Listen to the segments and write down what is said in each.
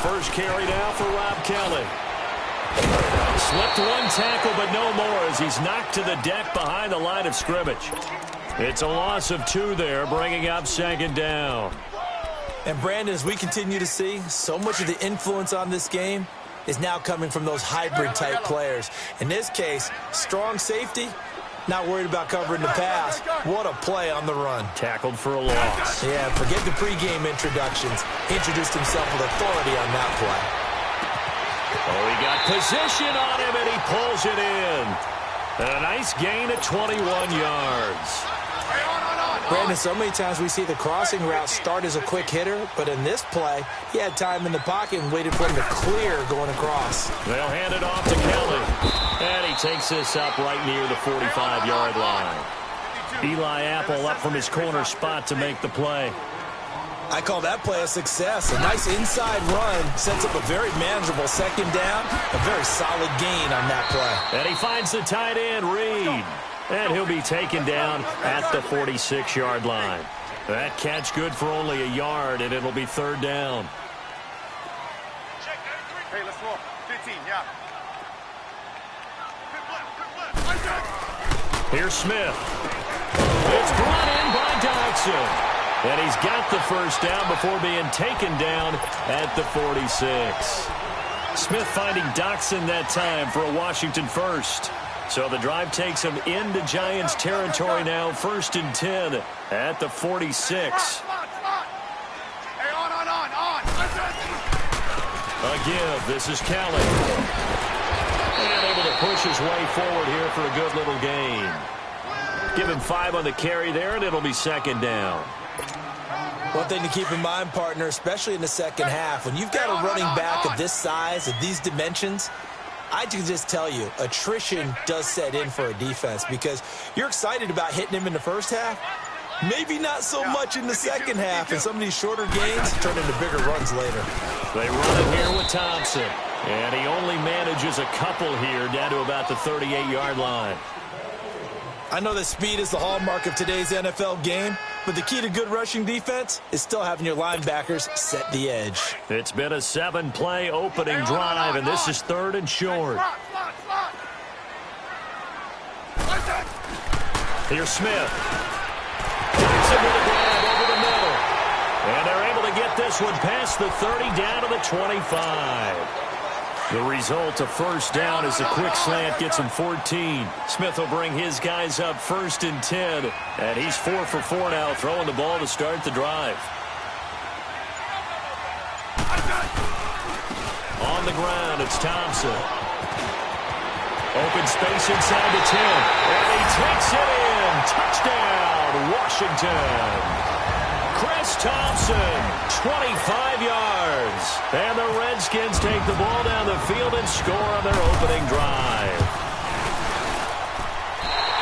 first carry now for Rob Kelly. Slipped one tackle, but no more as he's knocked to the deck behind the line of scrimmage. It's a loss of 2 there, bringing up second down. And, Brandon, as we continue to see, so much of the influence on this game is now coming from those hybrid-type players. In this case, strong safety, not worried about covering the pass. What a play on the run. Tackled for a loss. Yeah, forget the pregame introductions. He introduced himself with authority on that play. Oh, he got position on him, and he pulls it in. And a nice gain at 21 yards. Brandon, so many times we see the crossing route start as a quick hitter, but in this play, he had time in the pocket and waited for him to clear going across. They'll hand it off to Kelly. And he takes this up right near the 45-yard line. Eli Apple up from his corner spot to make the play. I call that play a success. A nice inside run sets up a very manageable second down. A very solid gain on that play. And he finds the tight end, Reed. And he'll be taken down at the 46-yard line. That catch good for only a yard, and it'll be third down. Hey, let's roll. 15, yeah. Here's Smith. It's brought in by Dodson. And he's got the first down before being taken down at the 46. Smith finding Dodson that time for a Washington first. So the drive takes him into Giants territory now, 1st and 10 at the 46. Hey, on. A give. This is Kelly. And able to push his way forward here for a good little gain. Give him 5 on the carry there, and it'll be second down. One thing to keep in mind, partner, especially in the second half, when you've got a running back of this size, of these dimensions, I can just tell you, attrition does set in for a defense because you're excited about hitting him in the first half. Maybe not so much in the second half, and some of these shorter gains turn into bigger runs later. They run it here with Thompson, and he only manages a couple here down to about the 38-yard line. I know that speed is the hallmark of today's NFL game, but the key to good rushing defense is still having your linebackers set the edge. It's been a 7-play opening drive, and this is 3rd and short. Here's Smith. Gets him with a grab over the middle. And they're able to get this one past the 30 down to the 25. The result, a first down as a quick slant gets him 14. Smith will bring his guys up 1st and 10. And he's 4 for 4 now, throwing the ball to start the drive. On the ground, it's Thompson. Open space inside the 10. And he takes it in. Touchdown, Washington. Chris Thompson, 25 yards. And the Redskins take the ball down the field and score on their opening drive.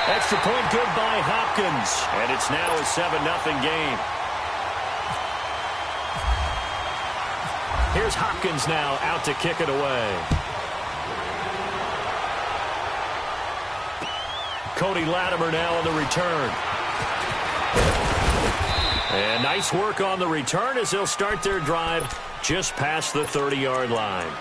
Extra point good by Hopkins. And it's now a 7-0 game. Here's Hopkins now out to kick it away. Cody Latimer now on the return. And nice work on the return as they'll start their drive just past the 30-yard line.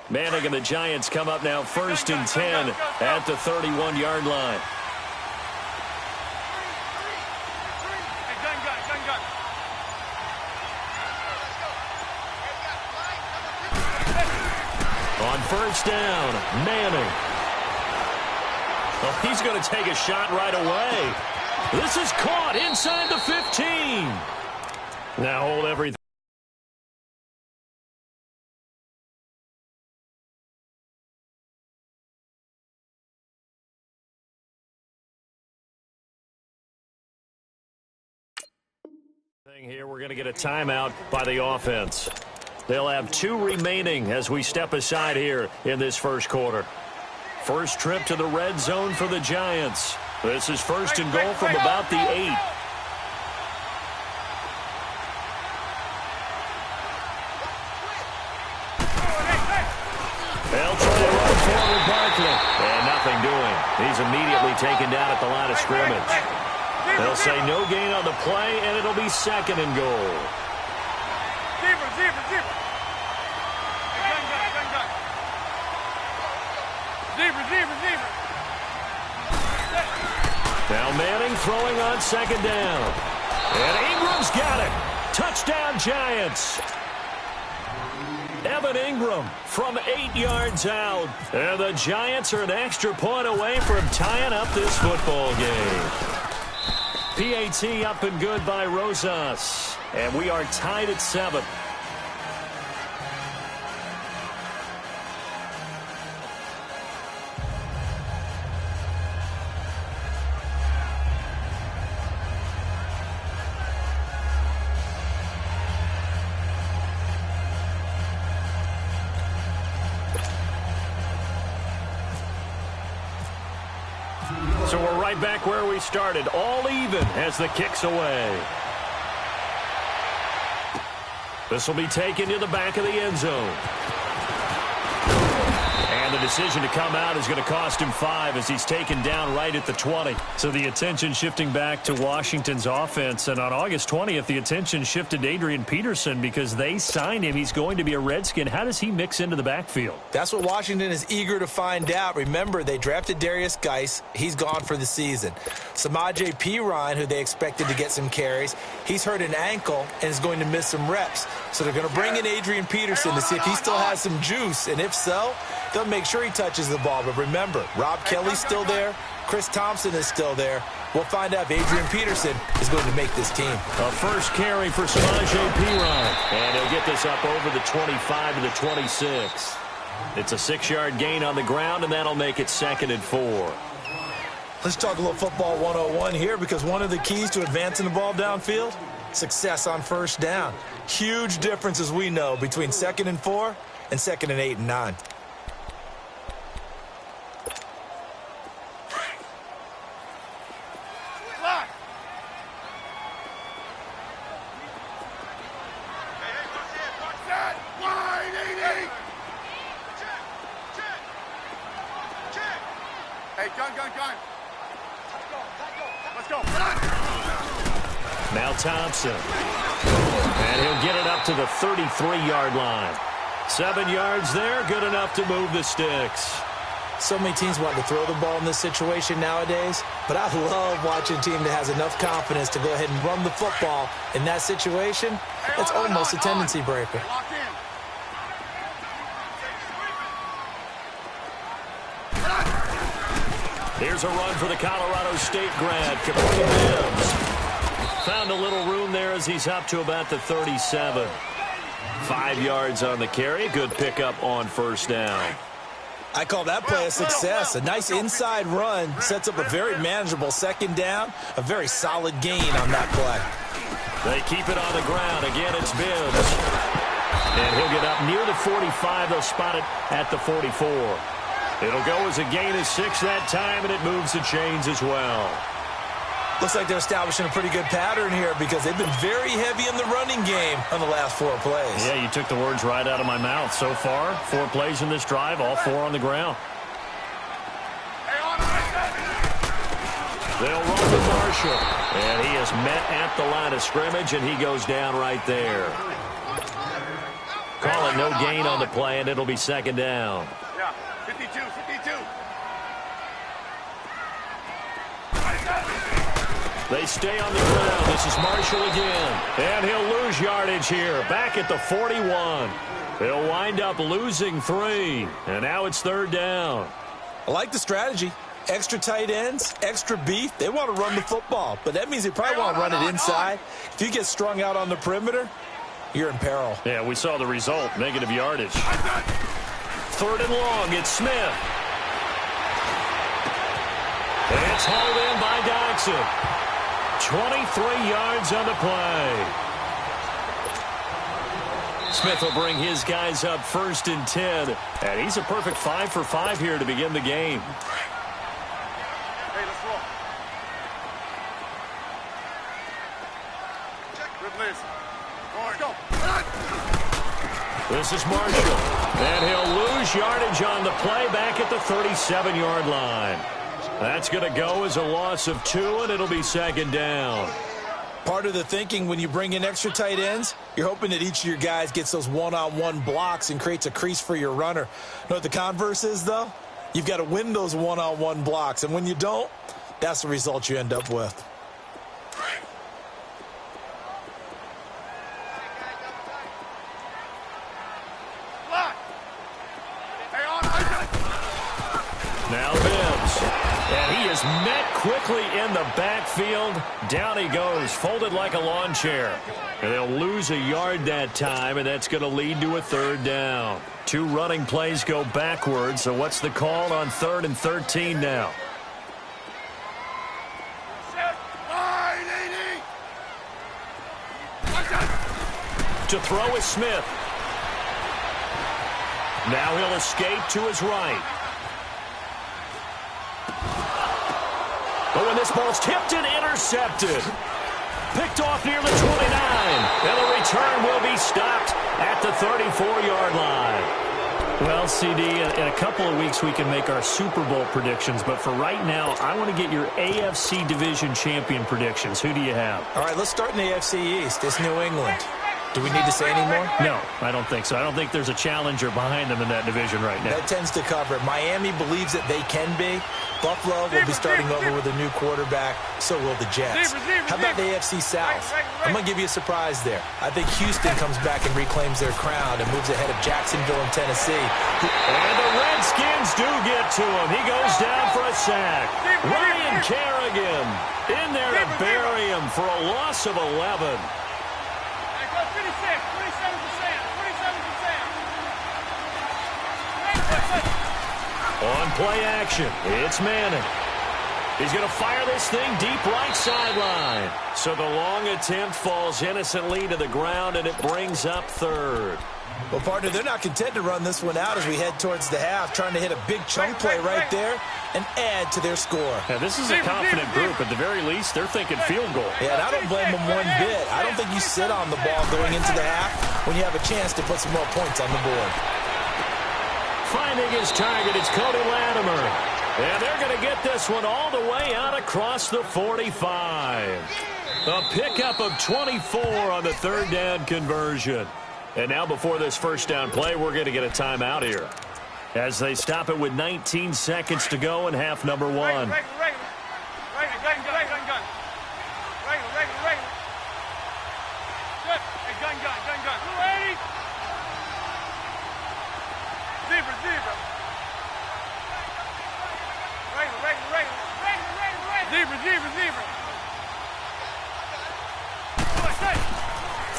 Manning and the Giants come up now 1st and 10 at the 31-yard line. On first down, Manning. Oh, he's going to take a shot right away. This is caught inside the 15. Now hold everything. Here we're going to get a timeout by the offense. They'll have 2 remaining as we step aside here in this first quarter. First trip to the red zone for the Giants. This is first and goal from about the 8. They'll try to run forward Barkley. And nothing doing. He's immediately taken down at the line of scrimmage. They'll say no gain on the play, and it'll be second and goal. Now Manning throwing on second down. And Ingram's got it. Touchdown, Giants. Evan Ingram from 8 yards out. And the Giants are an extra point away from tying up this football game. PAT up and good by Rosas. And we are tied at 7. So we're right back where we started, all even as the kick's away. This will be taken to the back of the end zone. And the decision to come out is going to cost him 5 as he's taken down right at the 20. So the attention shifting back to Washington's offense. And on August 20th, the attention shifted to Adrian Peterson because they signed him. He's going to be a Redskin. How does he mix into the backfield? That's what Washington is eager to find out. Remember, they drafted Darius Geis. He's gone for the season. Samaje Perine, who they expected to get some carries, he's hurt an ankle and is going to miss some reps. So they're going to bring in Adrian Peterson to see if he still has some juice. And if so, they'll make sure he touches the ball. But remember, Rob Kelly's still there. Chris Thompson is still there. We'll find out if Adrian Peterson is going to make this team. A first carry for Samaje Perine. And he'll get this up over the 25 to the 26. It's a 6-yard gain on the ground, and that'll make it 2nd and 4. Let's talk a little football 101 here, because one of the keys to advancing the ball downfield, success on first down. Huge difference, as we know, between 2nd and 4 and 2nd and 8 and 9. Now Thompson. And he'll get it up to the 33-yard line. 7 yards there, good enough to move the sticks. So many teams want to throw the ball in this situation nowadays, but I love watching a team that has enough confidence to go ahead and run the football in that situation. It's almost a tendency breaker. Here's a run for the Colorado State grad, Cameron Mims. Found a little room there as he's up to about the 37. 5 yards on the carry. Good pickup on first down. I call that play a success. A nice inside run sets up a very manageable second down. A very solid gain on that play. They keep it on the ground. Again, it's Mims. And he'll get up near the 45. They'll spot it at the 44. It'll go as a gain of 6 that time, and it moves the chains as well. Looks like they're establishing a pretty good pattern here, because they've been very heavy in the running game on the last 4 plays. Yeah, you took the words right out of my mouth. So far, 4 plays in this drive, all 4 on the ground. They'll run to Marshall. And he is met at the line of scrimmage, and he goes down right there. Call it no gain on the play, and it'll be second down. Yeah, 52. They stay on the ground. This is Marshall again. And he'll lose yardage here. Back at the 41. He'll wind up losing 3. And now it's third down. I like the strategy. Extra tight ends, extra beef. They want to run the football, but that means they probably want to run it inside. If you get strung out on the perimeter, you're in peril. Yeah, we saw the result. Negative yardage. Third and long. It's Smith. It's hauled in by Dodson. 23 yards on the play. Smith will bring his guys up 1st and 10. And he's a perfect 5 for 5 here to begin the game. Hey, let's roll. Good listen. Go. This is Marshall. And he'll lose yardage on the play back at the 37-yard line. That's going to go as a loss of 2, and it'll be second down. Part of the thinking when you bring in extra tight ends, you're hoping that each of your guys gets those one-on-one blocks and creates a crease for your runner. Know what the converse is, though? You've got to win those one-on-one blocks, and when you don't, that's the result you end up with. Now Bibbs. And he is met quickly in the backfield. Down he goes, folded like a lawn chair. And they'll lose a yard that time, and that's going to lead to a third down. 2 running plays go backwards, so what's the call on 3rd and 13 now? To throw is Smith. Now he'll escape to his right. But when this ball's tipped and intercepted, picked off near the 29, and the return will be stopped at the 34-yard line. Well, CD, in a couple of weeks we can make our Super Bowl predictions, but for right now, I want to get your AFC Division Champion predictions. Who do you have? All right, let's start in the AFC East. It's New England. Do we need to say any more? No, I don't think so. I don't think there's a challenger behind them in that division right now. That tends to cover it. Miami believes that they can be. Buffalo will be starting over with a new quarterback. So will the Jets. How about the AFC South? I'm going to give you a surprise there. I think Houston comes back and reclaims their crown and moves ahead of Jacksonville and Tennessee. And the Redskins do get to him. He goes down for a sack. Ryan Kerrigan in there to bury him for a loss of 11. 27%. On play action, it's Manning. He's going to fire this thing deep right sideline. So the long attempt falls innocently to the ground, and it brings up 3rd. Well, partner, they're not content to run this one out as we head towards the half, trying to hit a big chunk play right there and add to their score. Now, this is a confident group. At the very least, they're thinking field goal. Yeah, and I don't blame them one bit. I don't think you sit on the ball going into the half when you have a chance to put some more points on the board. Finding his target, it's Cody Latimer. And they're going to get this one all the way out across the 45. A pickup of 24 on the 3rd down conversion. And now before this first down play, we're going to get a timeout here as they stop it with 19 seconds to go in half number 1.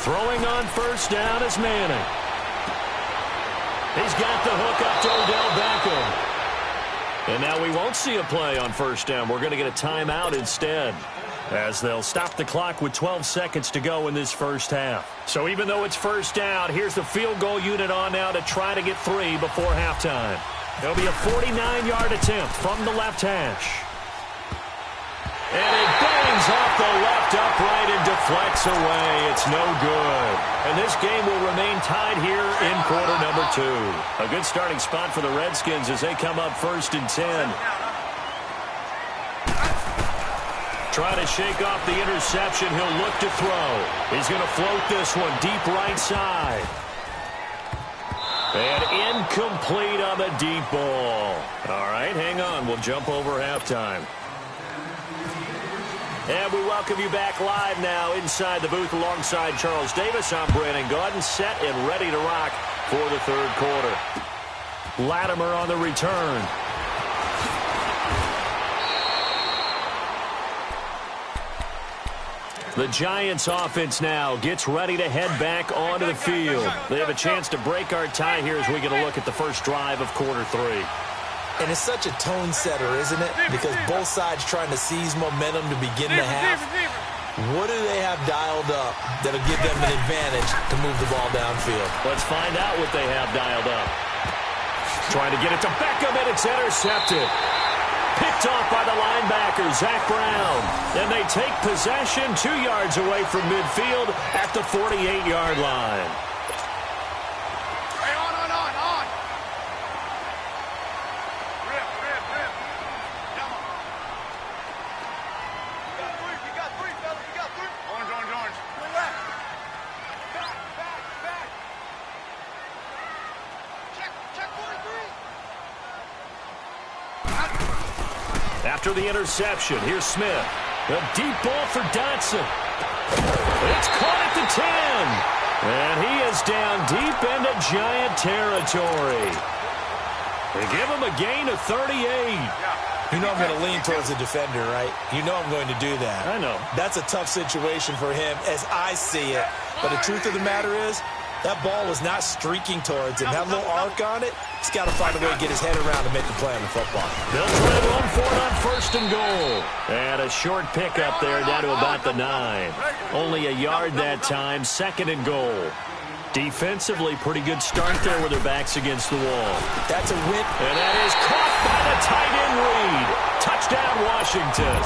Throwing on first down is Manning. He's got the hook up to Odell Beckham. And now we won't see a play on first down. We're going to get a timeout instead, as they'll stop the clock with 12 seconds to go in this first half. So even though it's first down, here's the field goal unit on now to try to get 3 before halftime. It'll be a 49-yard attempt from the left hash. And it bangs off the left upright and deflects away. It's no good. And this game will remain tied here in quarter number 2. A good starting spot for the Redskins as they come up 1st and 10. Try to shake off the interception. He'll look to throw. He's going to float this one deep right side. And incomplete on the deep ball. All right, hang on. We'll jump over halftime. And we welcome you back live now inside the booth alongside Charles Davis. I'm Brandon Gaudin, set and ready to rock for the 3rd quarter. Latimer on the return. The Giants offense now gets ready to head back onto the field. They have a chance to break our tie here as we get a look at the first drive of quarter 3. And it's such a tone setter, isn't it? Because both sides trying to seize momentum to begin the half. What do they have dialed up that'll give them an advantage to move the ball downfield? Let's find out what they have dialed up. Trying to get it to Beckham, and it's intercepted. Picked picked off by the linebacker, Zach Brown. And they take possession 2 yards away from midfield at the 48-yard line. Hey, on. Rip. Come on. You got three, fellas. You got three. Orange. Play left. Back. Check 43. After the interception, here's Smith. A deep ball for Dotson. It's caught at the 10. And he is down deep into Giant territory. They give him a gain of 38. You know I'm going to lean towards the defender, right? You know I'm going to do that. I know. That's a tough situation for him as I see it. But the truth of the matter is, that ball was not streaking towards him. That little arc on it, he's got to find a way to get his head around and make the play on the football. They'll try to run for it on 1st and goal. And a short pickup there down to about the 9. Only a yard that time, 2nd and goal. Defensively, pretty good start there with their backs against the wall. That's a win. And that is caught by the tight end Reed. Touchdown, Washington.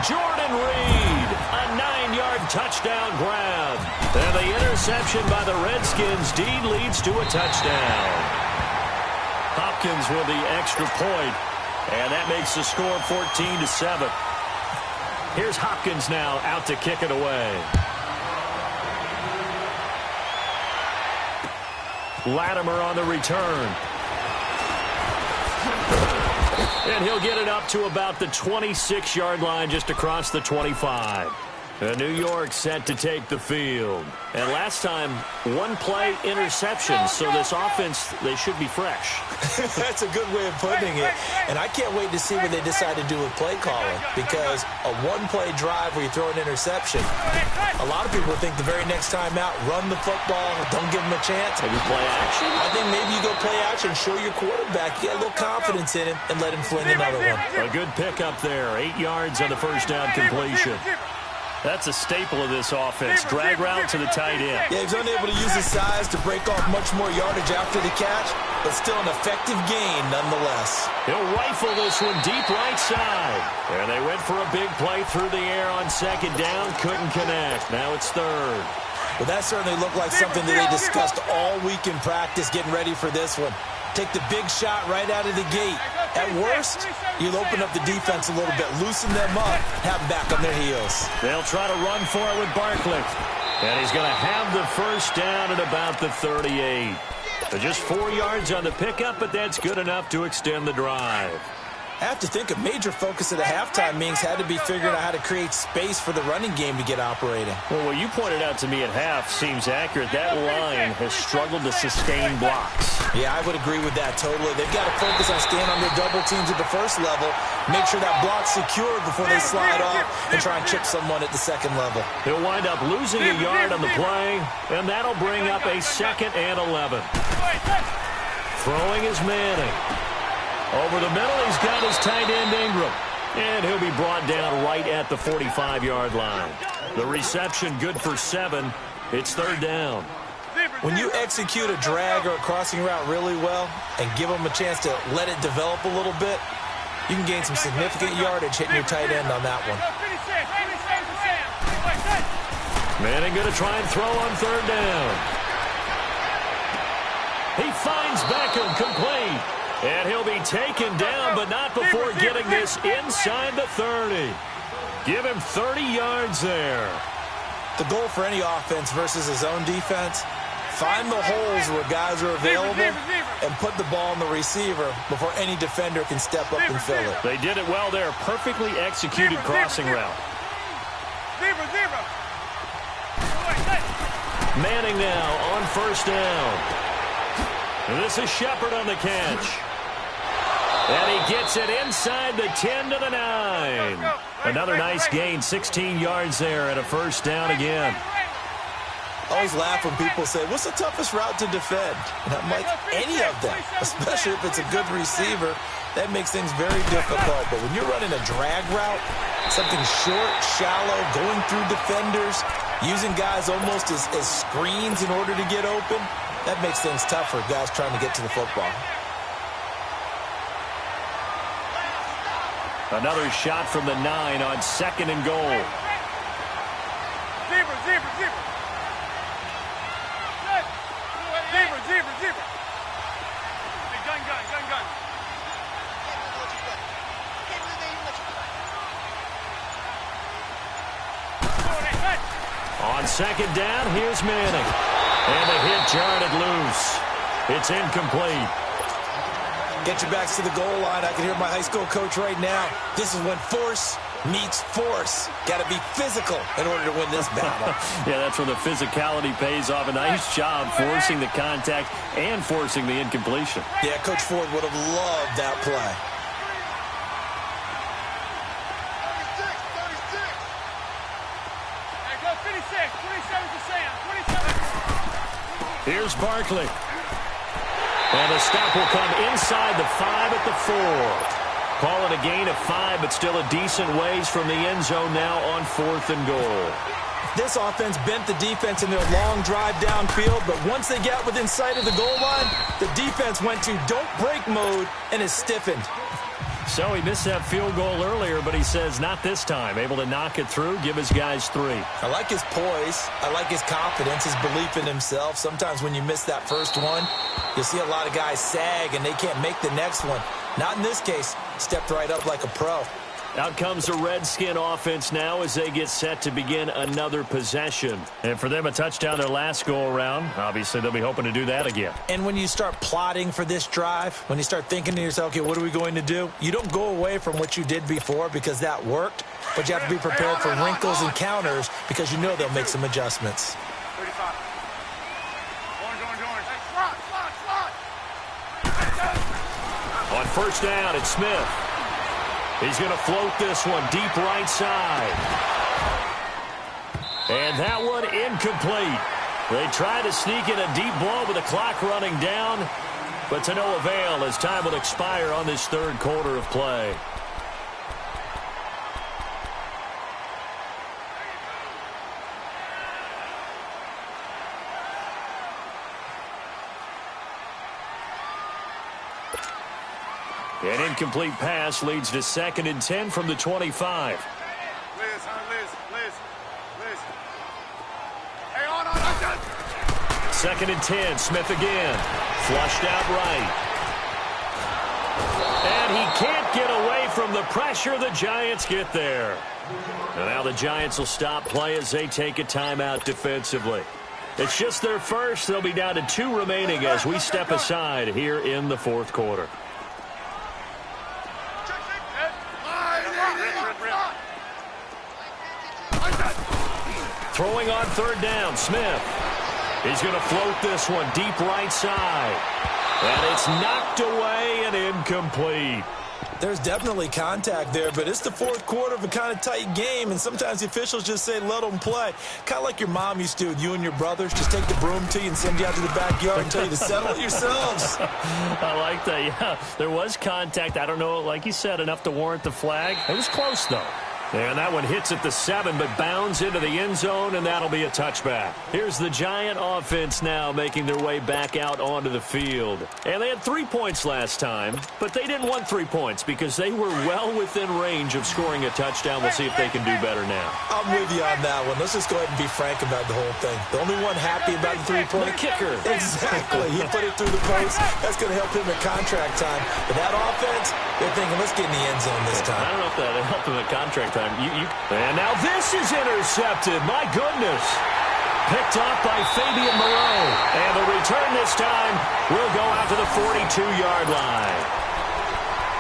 Jordan Reed, a 9-yard touchdown grab. And the interception by the Redskins deed leads to a touchdown. Hopkins with the extra point, and that makes the score 14-7. Here's Hopkins now out to kick it away. Latimer on the return. And he'll get it up to about the 26-yard line, just across the 25. New York set to take the field. And last time, 1-play interception, so this offense, they should be fresh. That's a good way of putting it. And I can't wait to see what they decide to do with play calling, because a 1-play drive where you throw an interception, a lot of people think the very next time out, run the football, don't give them a chance. Maybe play action? I think maybe you go play action, show your quarterback, get a little confidence in him, and let him fling another one. A good pickup there, 8 yards on the first down completion. That's a staple of this offense. Drag route to the tight end. Yeah, he's unable to use his size to break off much more yardage after the catch, but still an effective gain nonetheless. He'll rifle this one deep right side. And they went for a big play through the air on 2nd down. Couldn't connect. Now it's 3rd. Well, that certainly looked like something that they discussed all week in practice, getting ready for this one. Take the big shot right out of the gate. At worst, you'll open up the defense a little bit, loosen them up, have them back on their heels. They'll try to run for it with Barkley. And he's going to have the first down at about the 38. So just 4 yards on the pickup, but that's good enough to extend the drive. I have to think a major focus of the halftime meetings had to be figuring out how to create space for the running game to get operating. Well, what you pointed out to me at half seems accurate. That line has struggled to sustain blocks. Yeah, I would agree with that totally. They've got to focus on staying on their double teams at the first level, make sure that block's secured before they slide off and try and chip someone at the second level. He'll wind up losing a yard on the play, and that'll bring up a 2nd and 11. Throwing is Manning. Over the middle, he's got his tight end Ingram. And he'll be brought down right at the 45-yard line. The reception good for 7. It's 3rd down. When you execute a drag or a crossing route really well and give them a chance to let it develop a little bit, you can gain some significant yardage hitting your tight end on that one. Manning going to try and throw on 3rd down. He finds Beckham complete. And he'll be taken down, but not before getting this inside the 30. Give him 30 yards there. The goal for any offense versus his own defense, find the holes where guys are available and put the ball on the receiver before any defender can step up and fill it. They did it well there. Perfectly executed crossing route. Manning now on 1st down. And this is Shepard on the catch. And he gets it inside the 10 to the 9. Another nice gain, 16 yards there and a 1st down again. I always laugh when people say, what's the toughest route to defend? And I'm like, any of them, especially if it's a good receiver. That makes things very difficult. But when you're running a drag route, something short, shallow, going through defenders, using guys almost as screens in order to get open, that makes things tough for guys trying to get to the football. Another shot from the 9 on 2nd and goal. Zebra, zebra, zebra. Zebra, zebra, zebra. Hey, gun, gun, gun, gun. On 2nd down, here's Manning. And the hit jarred it loose. It's incomplete. Get your backs to the goal line. I can hear my high school coach right now. This is when force meets force. Got to be physical in order to win this battle. Yeah, that's where the physicality pays off. A nice job forcing the contact and forcing the incompletion. Yeah, Coach Ford would have loved that play. 36, 27 to Sam, 27. Here's Barkley. And the stop will come inside the 5 at the 4. Call it a gain of 5, but still a decent ways from the end zone now on 4th and goal. This offense bent the defense in their long drive downfield, but once they got within sight of the goal line, the defense went to don't break mode and is stiffened. So he missed that field goal earlier, but he says not this time. Able to knock it through, give his guys 3. I like his poise. I like his confidence, his belief in himself. Sometimes when you miss that first one, you'll see a lot of guys sag and they can't make the next one. Not in this case. Stepped right up like a pro. Out comes the Redskin offense now as they get set to begin another possession. And for them, a touchdown their last go-around. Obviously, they'll be hoping to do that again. And when you start plotting for this drive, when you start thinking to yourself, okay, what are we going to do? You don't go away from what you did before because that worked, but you have to be prepared for wrinkles and counters because you know they'll make some adjustments. 35. Orange, orange, orange. Hey, slot, slot, slot. On 1st down, it's Smith. He's going to float this one deep right side. And that one incomplete. They try to sneak in a deep blow with the clock running down, but to no avail as time will expire on this 3rd quarter of play. An incomplete pass leads to 2nd and 10 from the 25. Liz, huh, Liz, Liz, Liz. Hey, on, 2nd and 10, Smith again. Flushed out right. And he can't get away from the pressure. The Giants get there. And now the Giants will stop play as they take a timeout defensively. It's just their first. They'll be down to 2 remaining as we step aside here in the 4th quarter. Throwing on 3rd down, Smith. He's going to float this one deep right side. And it's knocked away and incomplete. There's definitely contact there, but it's the 4th quarter of a kind of tight game, and sometimes the officials just say, let them play. Kind of like your mom used to with you and your brothers. Just take the broom to you and send you out to the backyard and tell you to settle it yourselves. I like that, yeah. There was contact. I don't know, like you said, enough to warrant the flag. It was close, though. And that one hits at the 7, but bounds into the end zone, and that'll be a touchback. Here's the Giant offense now making their way back out onto the field. And they had 3 points last time, but they didn't want 3 points because they were well within range of scoring a touchdown. We'll see if they can do better now. I'm with you on that one. Let's just go ahead and be frank about the whole thing. The only one happy about the 3-point kicker. Exactly. He put it through the post. That's going to help him at contract time. But that offense, they're thinking, let's get in the end zone this time. I don't know if that helped him at contract time. And now this is intercepted. My goodness. Picked off by Fabian Moreau. And the return this time will go out to the 42-yard line.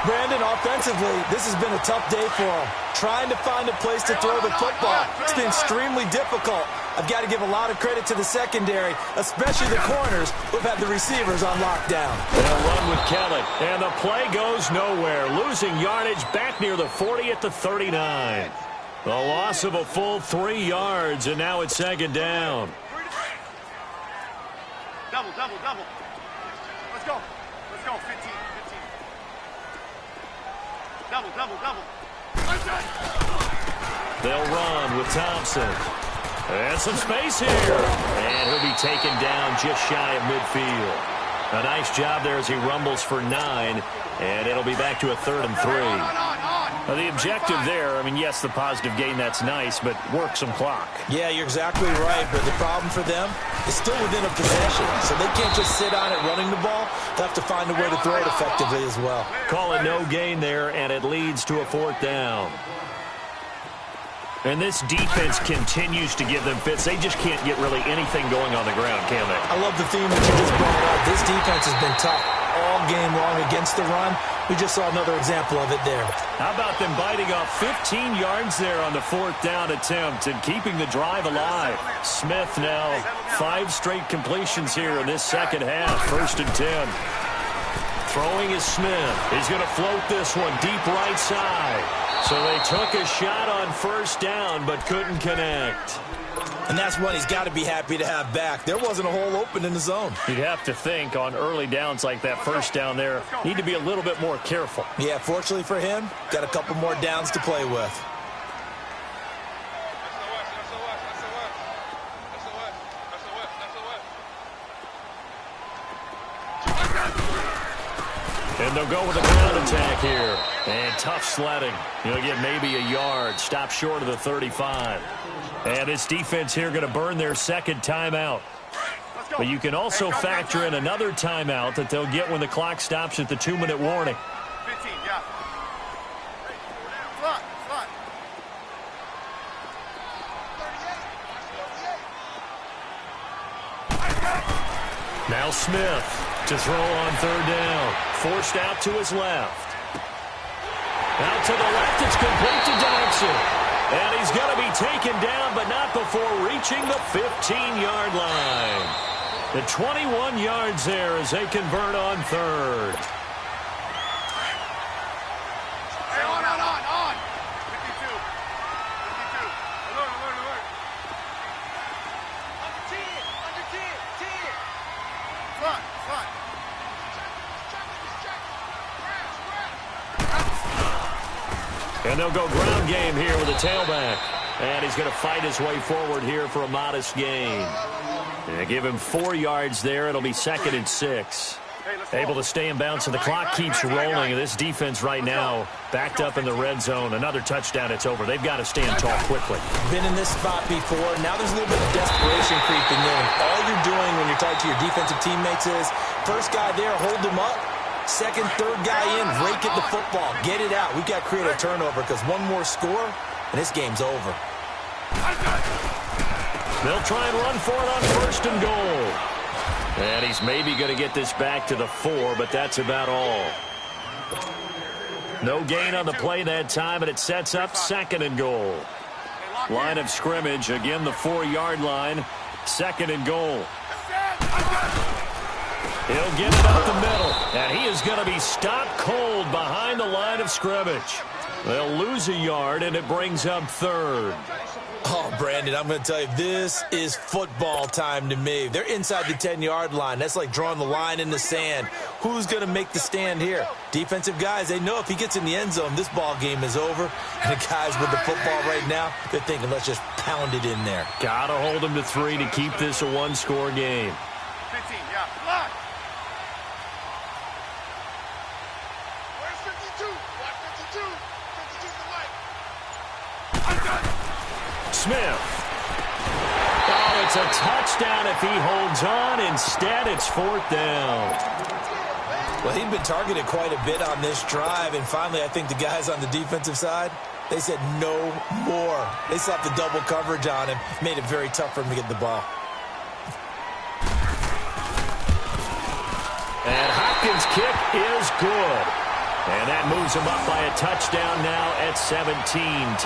Brandon, offensively, this has been a tough day for him. Trying to find a place to throw the football. It's been extremely difficult. I've got to give a lot of credit to the secondary, especially the corners who've had the receivers on lockdown. They'll run with Kellett, and the play goes nowhere. Losing yardage back near the 40 at the 39. The loss of a full 3 yards, and now it's 2nd down. Double, double, double. Let's go. Let's go. 15, 15. Double, double, double. They'll run with Thompson. And some space here. And he'll be taken down just shy of midfield. A nice job there as he rumbles for 9. And it'll be back to a 3rd and 3. Well, the objective there, I mean, yes, the positive gain, that's nice, but work some clock. Yeah, you're exactly right, but the problem for them is still within a possession, so they can't just sit on it running the ball. They'll have to find a way to throw it effectively as well. Call it no gain there, and it leads to a 4th down. And this defense continues to give them fits. They just can't get really anything going on the ground, can they? I love the theme that you just brought up. This defense has been tough all game long against the run. We just saw another example of it there. How about them biting off 15 yards there on the 4th down attempt and keeping the drive alive? Smith now 5 straight completions here in this second half. 1st and 10. Throwing is Smith. He's going to float this one deep right side. So they took a shot on 1st down but couldn't connect. And that's one he's got to be happy to have back. There wasn't a hole open in the zone. You'd have to think on early downs like that 1st down there, need to be a little bit more careful. Yeah, fortunately for him, got a couple more downs to play with. And they'll go with a ground attack here. And tough sledding. You'll get maybe a yard. Stop short of the 35. And this defense here going to burn their 2nd timeout. But you can also factor in another timeout that they'll get when the clock stops at the 2-minute warning. 15, yeah. Slot. Now Smith to throw on 3rd down. Forced out to his left. Out to the left, it's complete to Dodson. And he's going to be taken down, but not before reaching the 15-yard line. The 21 yards there as they convert on 3rd. Hey, on. 52. Alert. Under 10. Slot. And they'll go ground game here with a tailback. And he's going to fight his way forward here for a modest gain. They give him 4 yards there. It'll be 2nd and 6. Able to stay in bounds, and the clock keeps rolling. And this defense right now backed up in the red zone. Another touchdown, it's over. They've got to stand tall quickly. Been in this spot before. Now there's a little bit of desperation creeping in. All you're doing when you're tied to your defensive teammates is, first guy there, hold him up. 2nd, 3rd guy in, rake at the football. Get it out. We've got to create a turnover because one more score, and this game's over. They'll try and run for it on 1st and goal. And he's maybe going to get this back to the 4, but that's about all. No gain on the play that time, and it sets up 2nd and goal. Line of scrimmage, again the 4-yard line, 2nd and goal. He'll get it up the middle, and he is going to be stopped cold behind the line of scrimmage. They'll lose a yard, and it brings up 3rd. Oh, Brandon, I'm going to tell you, this is football time to me. They're inside the 10-yard line. That's like drawing the line in the sand. Who's going to make the stand here? Defensive guys, they know if he gets in the end zone, this ball game is over. And the guys with the football right now, they're thinking, let's just pound it in there. Got to hold him to 3 to keep this a 1-score game. 15, yeah. Slot. Smith. Oh, it's a touchdown if he holds on. Instead, it's 4th down. Well, he'd been targeted quite a bit on this drive, and finally I think the guys on the defensive side, they said no more. They slapped the double coverage on him, made it very tough for him to get the ball. And Hopkins' kick is good. And that moves him up by a touchdown now at 17-10.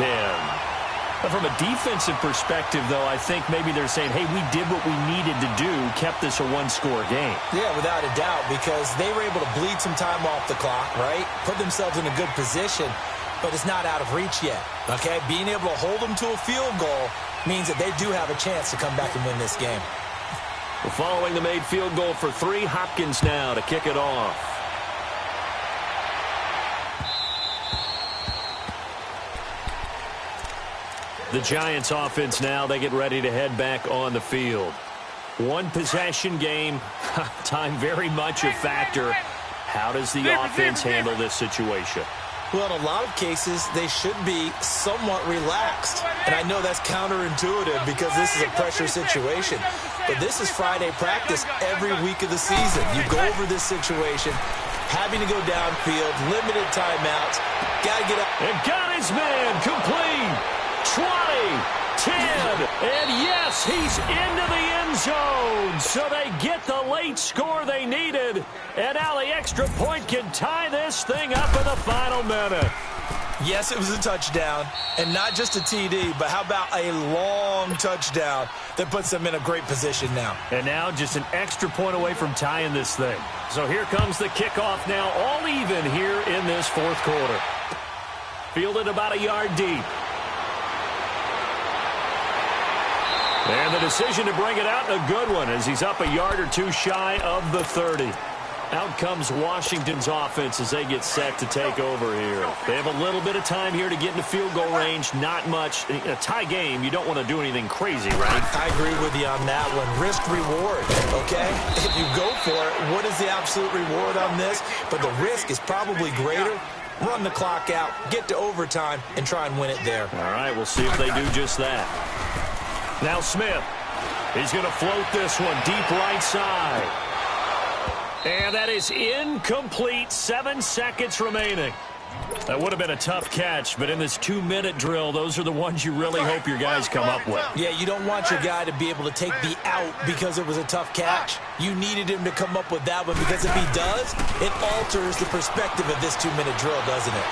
But from a defensive perspective, though, I think maybe they're saying, hey, we did what we needed to do, kept this a 1-score game. Yeah, without a doubt, because they were able to bleed some time off the clock, right? Put themselves in a good position, but it's not out of reach yet, okay? Being able to hold them to a field goal means that they do have a chance to come back and win this game. Well, following the made field goal for 3, Hopkins now to kick it off. The Giants offense now, they get ready to head back on the field. 1-possession game, time very much a factor. How does the offense handle this situation? Well, in a lot of cases, they should be somewhat relaxed. And I know that's counterintuitive because this is a pressure situation. But this is Friday practice every week of the season. You go over this situation, having to go downfield, limited timeouts, got to get up. And got his man complete. 20, 10, and yes, he's into the end zone. So they get the late score they needed, and now the extra point can tie this thing up in the final minute. Yes, it was a touchdown, and not just a TD, but how about a long touchdown that puts them in a great position now. And now just an extra point away from tying this thing. So here comes the kickoff now, all even here in this fourth quarter. Fielded about a yard deep. And the decision to bring it out, a good one, as he's up a yard or two shy of the 30. Out comes Washington's offense as they get set to take over here. They have a little bit of time here to get into field goal range. Not much. In a tie game, you don't want to do anything crazy, right? I agree with you on that one. Risk-reward, okay? If you go for it, what is the absolute reward on this? But the risk is probably greater. Run the clock out, get to overtime, and try and win it there. All right, we'll see if they do just that. Now Smith. He's going to float this one deep right side. And that is incomplete. 7 seconds remaining. That would have been a tough catch, but in this 2-minute drill, those are the ones you really hope your guys come up with. Yeah, you don't want your guy to be able to take the out because it was a tough catch. You needed him to come up with that one because if he does, it alters the perspective of this 2-minute drill, doesn't it?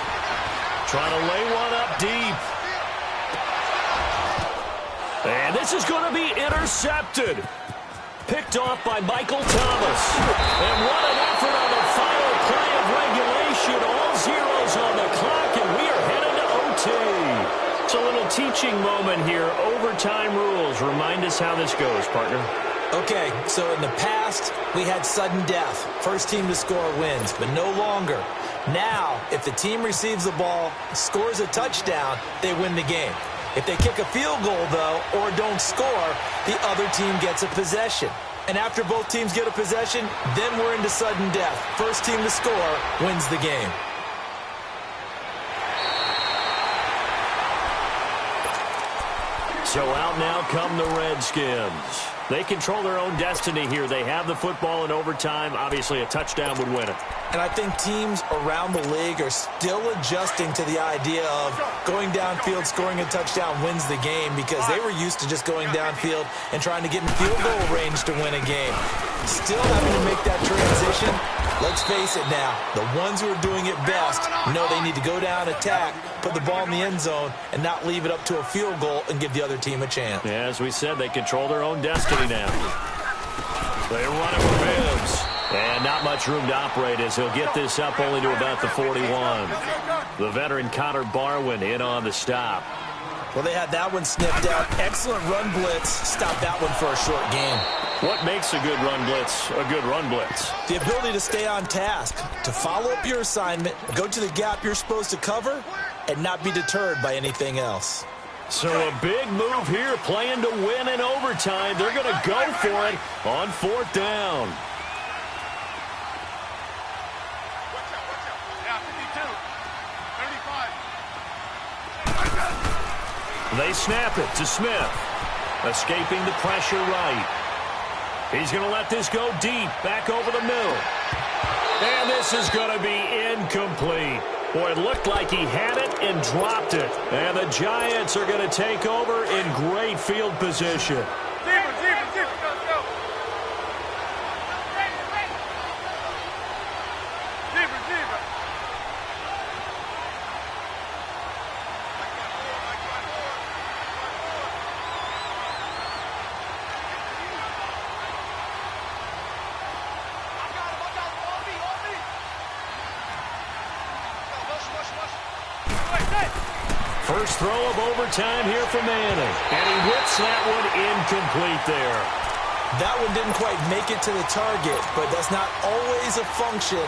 Trying to lay one up deep. And this is going to be intercepted. Picked off by Michael Thomas. And what an effort on the final play of regulation. All zeros on the clock, and we are headed to OT. It's a little teaching moment here. Overtime rules. Remind us how this goes, partner. Okay, so in the past, we had sudden death. First team to score wins, but no longer. Now, if the team receives the ball, scores a touchdown, they win the game. If they kick a field goal, though, or don't score, the other team gets a possession. And after both teams get a possession, then we're into sudden death. First team to score wins the game. So out now come the Redskins. They control their own destiny here. They have the football in overtime. Obviously, a touchdown would win it. And I think teams around the league are still adjusting to the idea of going downfield, scoring a touchdown wins the game because they were used to just going downfield and trying to get in field goal range to win a game. Still having to make that transition. Let's face it now, the ones who are doing it best know they need to go down, attack, put the ball in the end zone, and not leave it up to a field goal and give the other team a chance. Yeah, as we said, they control their own destiny now. They run it with Bibbs. And not much room to operate as he'll get this up only to about the 41. The veteran Connor Barwin in on the stop. Well, they had that one sniffed out. Excellent run blitz. Stop that one for a short game. What makes a good run blitz a good run blitz? The ability to stay on task, to follow up your assignment, go to the gap you're supposed to cover, and not be deterred by anything else. So a big move here, playing to win in overtime. They're going to go for it on 4th down. They snap it to Smith. Escaping the pressure right. He's going to let this go deep. Back over the middle. And this is going to be incomplete. Boy, it looked like he had it and dropped it. And the Giants are going to take over in great field position. First throw of overtime here for Manning. And he whips that one incomplete there. That one didn't quite make it to the target, but that's not always a function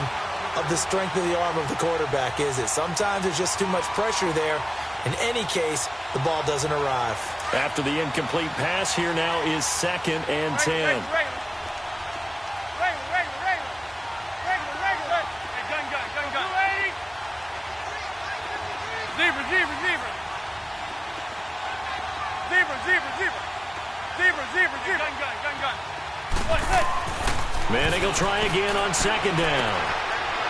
of the strength of the arm of the quarterback, is it? Sometimes there's just too much pressure there. In any case, the ball doesn't arrive. After the incomplete pass, here now is 2nd and 10. Gun. One, hit. Manning will try again on second down.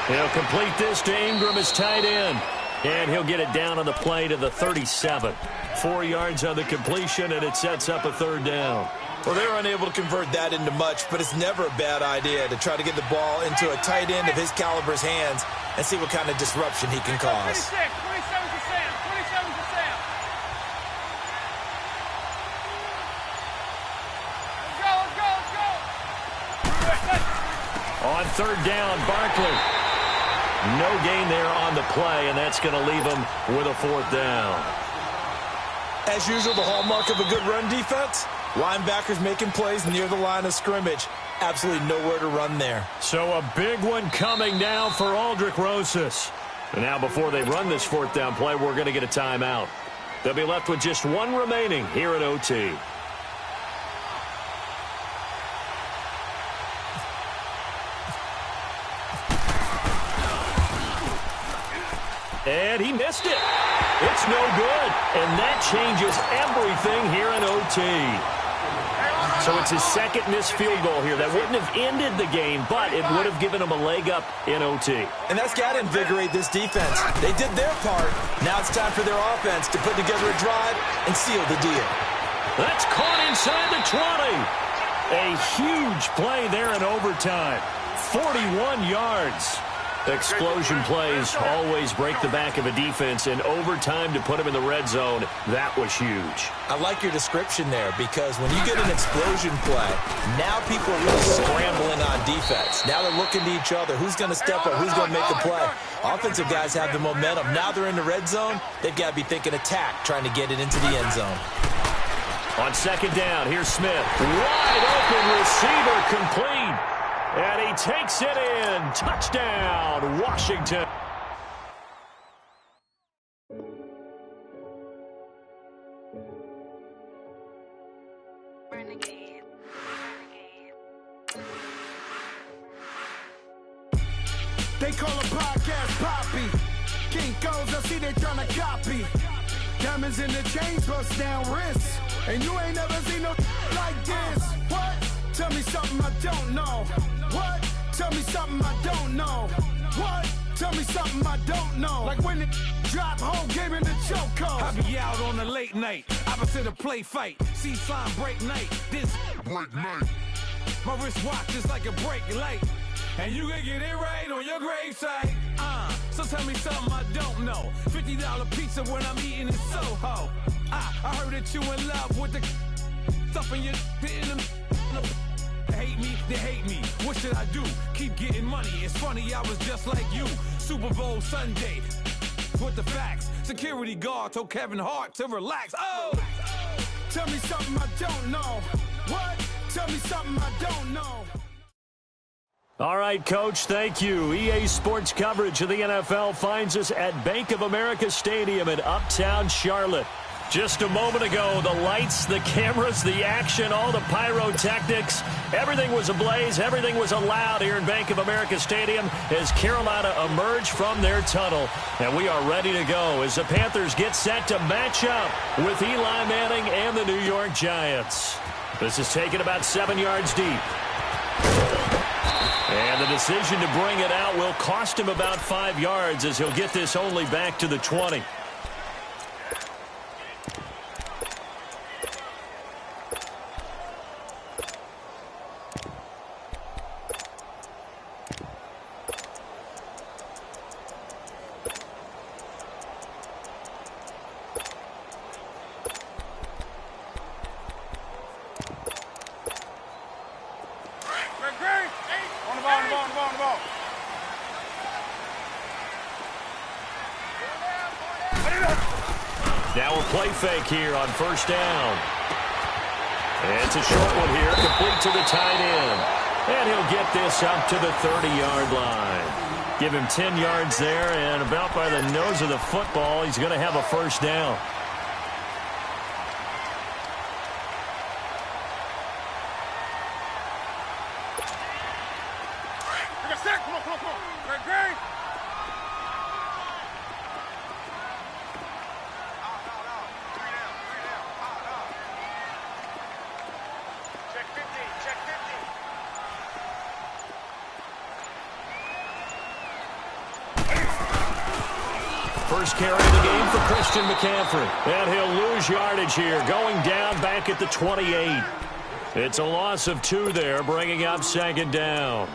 He'll complete this to Ingram as tight end. And he'll get it down on the play to the 37. 4 yards on the completion, and it sets up a third down. Well, they're unable to convert that into much, but it's never a bad idea to try to get the ball into a tight end of his caliber's hands and see what kind of disruption he can cause. 27 to Sam. 27 to Sam. Let's go. On third down, Barkley. No gain there on the play, and that's going to leave him with a fourth down. As usual, the hallmark of a good run defense, linebackers making plays near the line of scrimmage. Absolutely nowhere to run there. So a big one coming now for Aldrick Rosas. And now before they run this fourth down play, we're going to get a timeout. They'll be left with just one remaining here at OT. And he missed it. It's no good. And that changes everything here in OT. So it's his second missed field goal here. That wouldn't have ended the game, but it would have given him a leg up in OT. And that's got to invigorate this defense. They did their part. Now it's time for their offense to put together a drive and seal the deal. That's caught inside the 20. A huge play there in overtime. 41 yards. Explosion plays always break the back of a defense, and overtime to put him in the red zone, that was huge. I like your description there, because when you get an explosion play, now people are really scrambling on defense. Now they're looking to each other. Who's going to step up? Who's going to make the play? Offensive guys have the momentum. Now they're in the red zone. They've got to be thinking attack, trying to get it into the end zone. On second down, here's Smith. Wide open receiver, complete. And he takes it in. Touchdown, Washington. They call a podcast Poppy. Kinkos, I see they tryna copy. Diamonds in the chains, bust down wrists. And you ain't never seen no like this. What? Tell me something I don't know. What? Tell me something I don't know. What? Tell me something I don't know. Like when it drop, whole game in the chokehold. I be out on a late night, opposite a play fight. See sign break night, this break night. My wristwatch is like a break light. And you can get it right on your gravesite. So tell me something I don't know. $50 pizza when I'm eating in Soho. I heard that you in love with the stuff in your in the hate me, they hate me. What should I do? Keep getting money. It's funny, I was just like you. Super Bowl Sunday with the facts. Security guard told Kevin Hart to relax. Oh! Tell me something I don't know. What? Tell me something I don't know. All right, Coach, thank you. EA Sports coverage of the NFL finds us at Bank of America Stadium in Uptown Charlotte. Just a moment ago, the lights, the cameras, the action, all the pyrotechnics, everything was ablaze, everything was allowed here in Bank of America Stadium as Carolina emerged from their tunnel. And we are ready to go as the Panthers get set to match up with Eli Manning and the New York Giants. This is taken about 7 yards deep. And the decision to bring it out will cost him about 5 yards as he'll get this only back to the 20. Now a play fake here on first down. And it's a short one here, complete to the tight end. And he'll get this up to the 30-yard line. Give him 10 yards there, and about by the nose of the football, he's going to have a first down. first carry of the game for Christian McCaffrey. And he'll lose yardage here, going down back at the 28. It's a loss of 2 there, bringing up second down.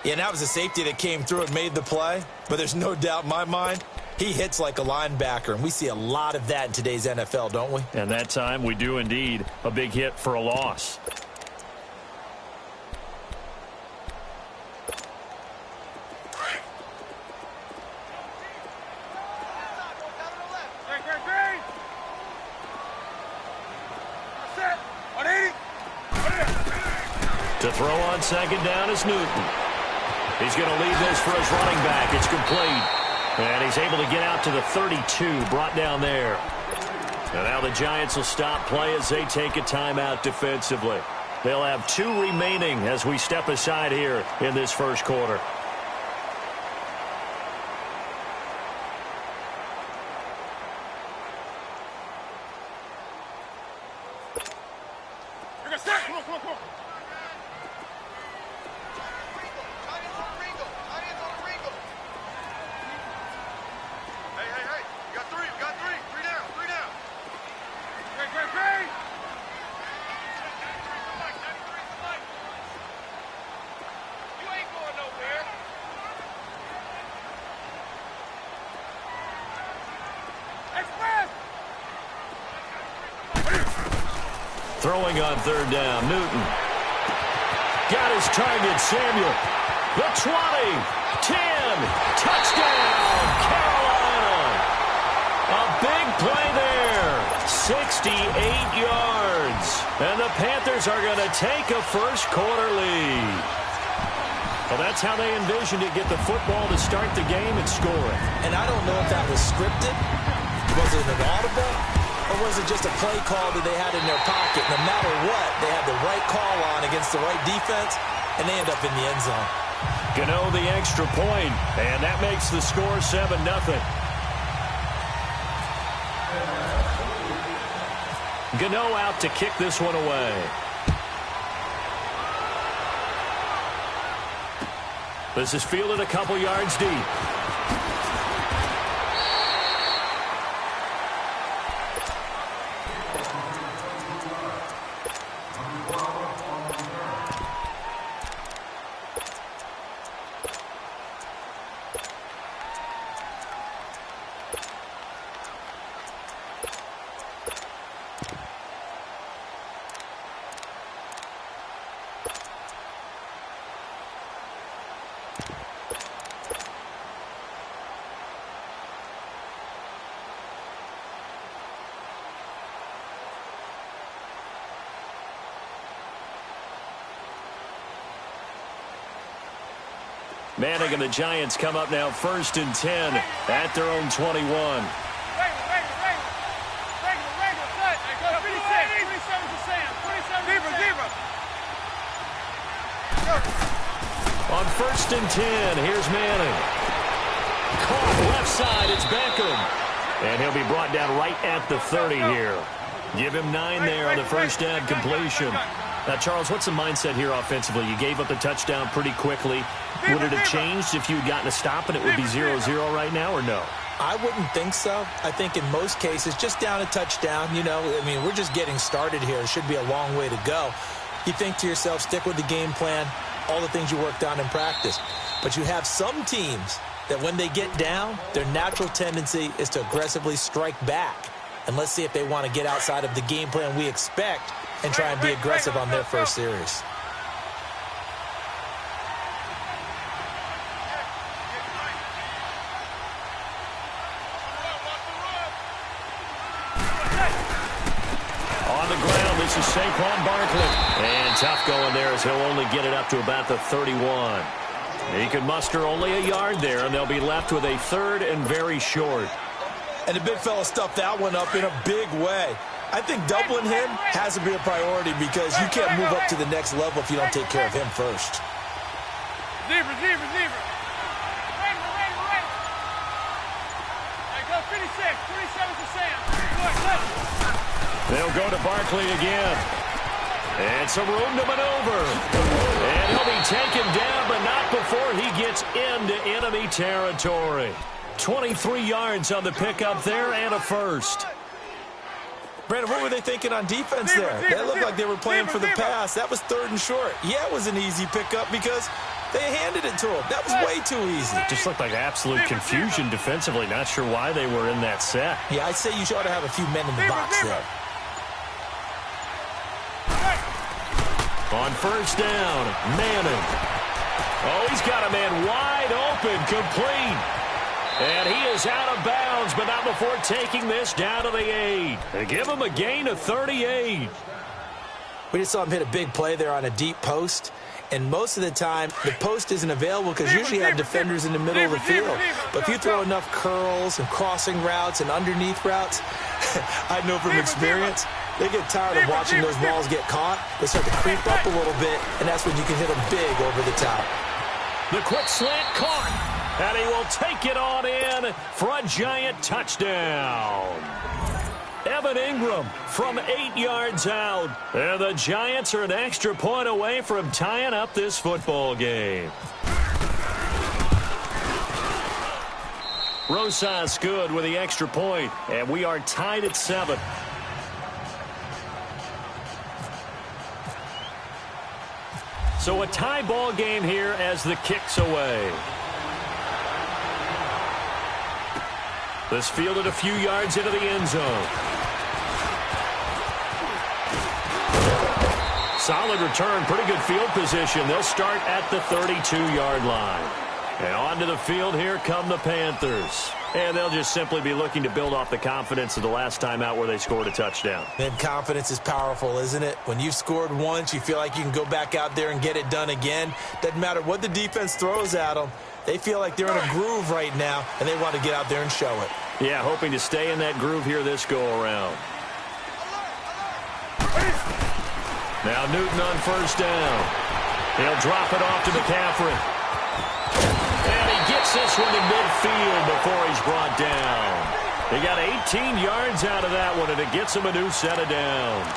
Yeah, that was a safety that came through and made the play. But there's no doubt in my mind, he hits like a linebacker. And we see a lot of that in today's NFL, don't we? And that time we do indeed. A big hit for a loss. To throw on second down is Newton. He's going to leave this for his running back. It's complete. And he's able to get out to the 32, brought down there. And now the Giants will stop play as they take a timeout defensively. They'll have 2 remaining as we step aside here in this first quarter. Throwing on third down, Newton. Got his target, Samuel. The 20, 10, touchdown, Carolina. A big play there, 68 yards. And the Panthers are going to take a first quarter lead. Well, that's how they envisioned it, get the football to start the game and score it. And I don't know if that was scripted. Was it an audible? Or was it just a play call that they had in their pocket? No matter what, they had the right call on against the right defense, and they end up in the end zone. Gano the extra point, and that makes the score 7-0. Gano out to kick this one away. This is fielded a couple yards deep. Manning and the Giants come up now 1st and 10 at their own 21. On 1st and 10, here's Manning. Caught left side, it's Beckham. And he'll be brought down right at the 30 here. Give him 9 there on the first down completion. Now, Charles, what's the mindset here offensively? You gave up the touchdown pretty quickly. Would it have changed if you had gotten a stop and it would be 0-0 right now, or no? I wouldn't think so. I think in most cases, just down a touchdown, you know, I mean, we're just getting started here. It should be a long way to go. You think to yourself, stick with the game plan, all the things you worked on in practice. But you have some teams that when they get down, their natural tendency is to aggressively strike back. And let's see if they want to get outside of the game plan we expect and try and be aggressive on their first series. On the ground, this is Saquon Barkley. And tough going there as he'll only get it up to about the 31. He can muster only a yard there, and they'll be left with a 3rd and very short. And the big fella stuffed that one up in a big way. I think doubling him has to be a priority because you can't move up to the next level if you don't take care of him first. Zebra. Hey, go 56. 27 to Sam. Look. They'll go to Barkley again. And some room to maneuver. And he'll be taken down, but not before he gets into enemy territory. 23 yards on the pickup there and a first. Brandon, what were they thinking on defense there? They looked like they were playing for the pass. That was 3rd and short. Yeah, it was an easy pickup because they handed it to him. That was way too easy. It just looked like absolute confusion defensively. Not sure why they were in that set. Yeah, I'd say you ought to have a few men in the box there. On first down, Manning. Oh, he's got a man wide open, complete. And he is out of bounds, but not before taking this down to the 8. They give him a gain of 38. We just saw him hit a big play there on a deep post. And most of the time, the post isn't available because usually you have defenders in the middle of the field. But if you throw enough curls and crossing routes and underneath routes, I know from experience, they get tired of watching those balls get caught. They start to creep up a little bit, and that's when you can hit them big over the top. The quick slant caught. And he will take it on in for a Giant touchdown. Evan Ingram from 8 yards out. And the Giants are an extra point away from tying up this football game. Rosas good with the extra point, and we are tied at 7. So a tie ball game here as the kick's away. This fielded a few yards into the end zone. Solid return, pretty good field position. They'll start at the 32-yard line. And onto the field, here come the Panthers. And they'll just simply be looking to build off the confidence of the last time out where they scored a touchdown. And confidence is powerful, isn't it? When you've scored once, you feel like you can go back out there and get it done again. Doesn't matter what the defense throws at them. They feel like they're in a groove right now, and they want to get out there and show it. Yeah, hoping to stay in that groove here this go-around. Now Newton on first down. He'll drop it off to McCaffrey. And he gets this one to midfield before he's brought down. He got 18 yards out of that one, and it gets him a new set of downs.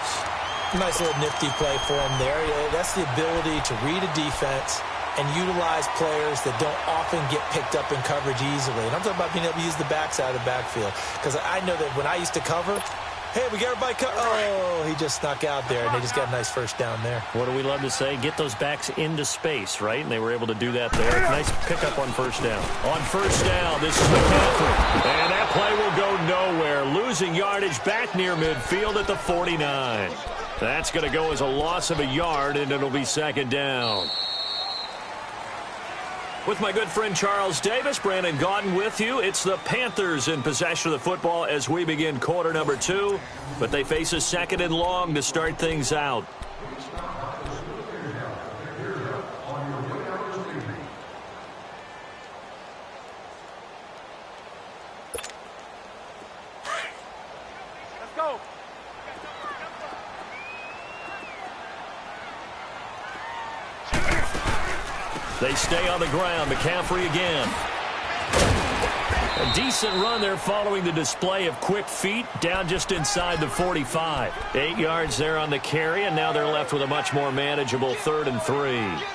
Nice little nifty play for him there. That's the ability to read a defense and utilize players that don't often get picked up in coverage easily. And I'm talking about being able to use the backside of the backfield. Because I know that when I used to cover, hey, we got everybody covered. Oh, he just snuck out there, and they just got a nice first down there. What do we love to say? Get those backs into space, right? And they were able to do that there. Nice pickup on first down. On first down, this is McCaffrey. And that play will go nowhere. Losing yardage back near midfield at the 49. That's going to go as a loss of a yard, and it'll be second down. With my good friend Charles Davis, Brandon Gaudin with you. It's the Panthers in possession of the football as we begin quarter number 2. But they face a second and long to start things out. Let's go. They stay on the ground. McCaffrey again. A decent run there following the display of quick feet down just inside the 45. 8 yards there on the carry, and now they're left with a much more manageable 3rd and 3.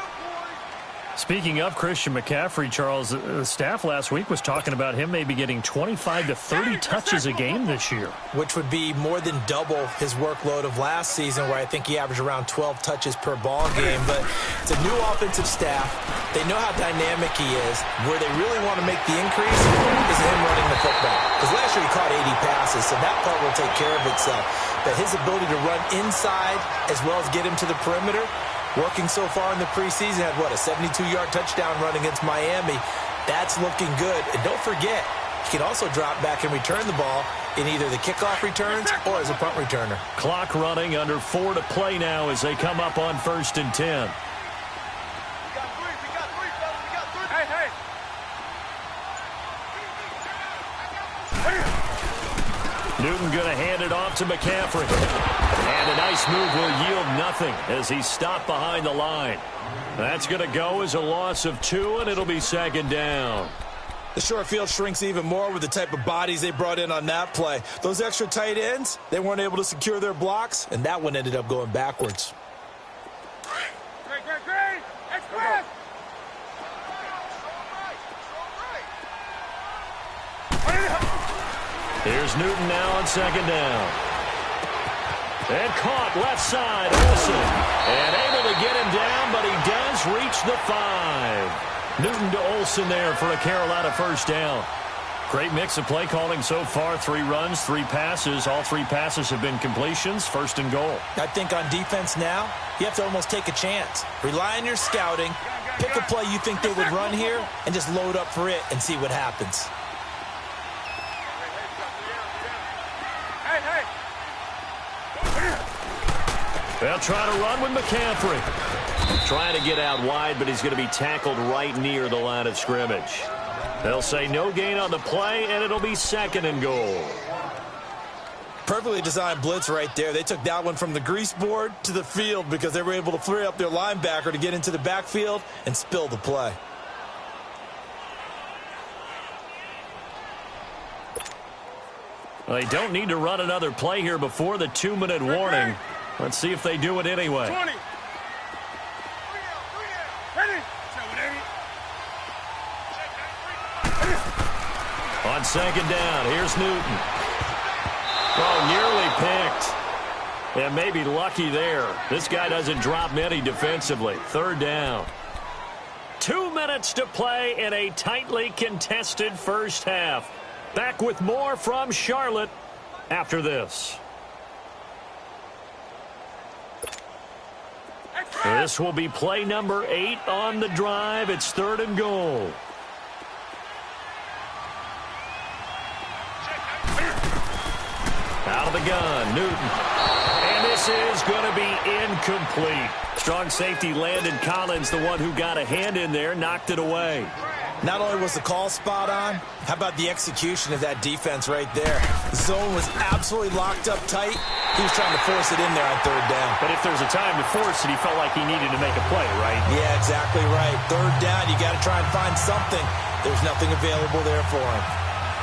Speaking of Christian McCaffrey, Charles, the staff last week was talking about him maybe getting 25 to 30 touches a game this year. Which would be more than double his workload of last season, where I think he averaged around 12 touches per ball game. But it's a new offensive staff. They know how dynamic he is. Where they really want to make the increase is him running the football. Because last year he caught 80 passes, so that part will take care of itself. But his ability to run inside as well as get him to the perimeter, working so far in the preseason, had, what, a 72-yard touchdown run against Miami. That's looking good. And don't forget, he can also drop back and return the ball in either the kickoff returns or as a punt returner. Clock running, under 4 to play now as they come up on 1st and 10. Newton going to hand it off to McCaffrey. And a nice move will yield nothing as he's stopped behind the line. That's going to go as a loss of 2, and it'll be second down. The short field shrinks even more with the type of bodies they brought in on that play. Those extra tight ends, they weren't able to secure their blocks, and that one ended up going backwards. Great. Express. Here's Newton now on second down. And caught left side, Olsen. And able to get him down, but he does reach the 5. Newton to Olsen there for a Carolina first down. Great mix of play calling so far. 3 runs, 3 passes. All 3 passes have been completions. First and goal. I think on defense now, you have to almost take a chance. Rely on your scouting. Pick a play you think they would run here and just load up for it and see what happens. They'll try to run with McCaffrey. Trying to get out wide, but he's going to be tackled right near the line of scrimmage. They'll say no gain on the play, and it'll be second and goal. Perfectly designed blitz right there. They took that one from the grease board to the field because they were able to free up their linebacker to get into the backfield and spill the play. Well, they don't need to run another play here before the 2-minute warning. Let's see if they do it anyway. 20. Ready? On second down, here's Newton. Oh, nearly picked. And maybe lucky there. This guy doesn't drop many defensively. Third down. 2 minutes to play in a tightly contested first half. Back with more from Charlotte after this. This will be play number 8 on the drive. It's third and goal. Out of the gun, Newton. And this is going to be incomplete. Strong safety Landon Collins, the one who got a hand in there, knocked it away. Not only was the call spot on, how about the execution of that defense right there? The zone was absolutely locked up tight. He was trying to force it in there on third down. But if there's a time to force it, he felt like he needed to make a play, right? Yeah, exactly right. Third down, you got to try and find something. There's nothing available there for him.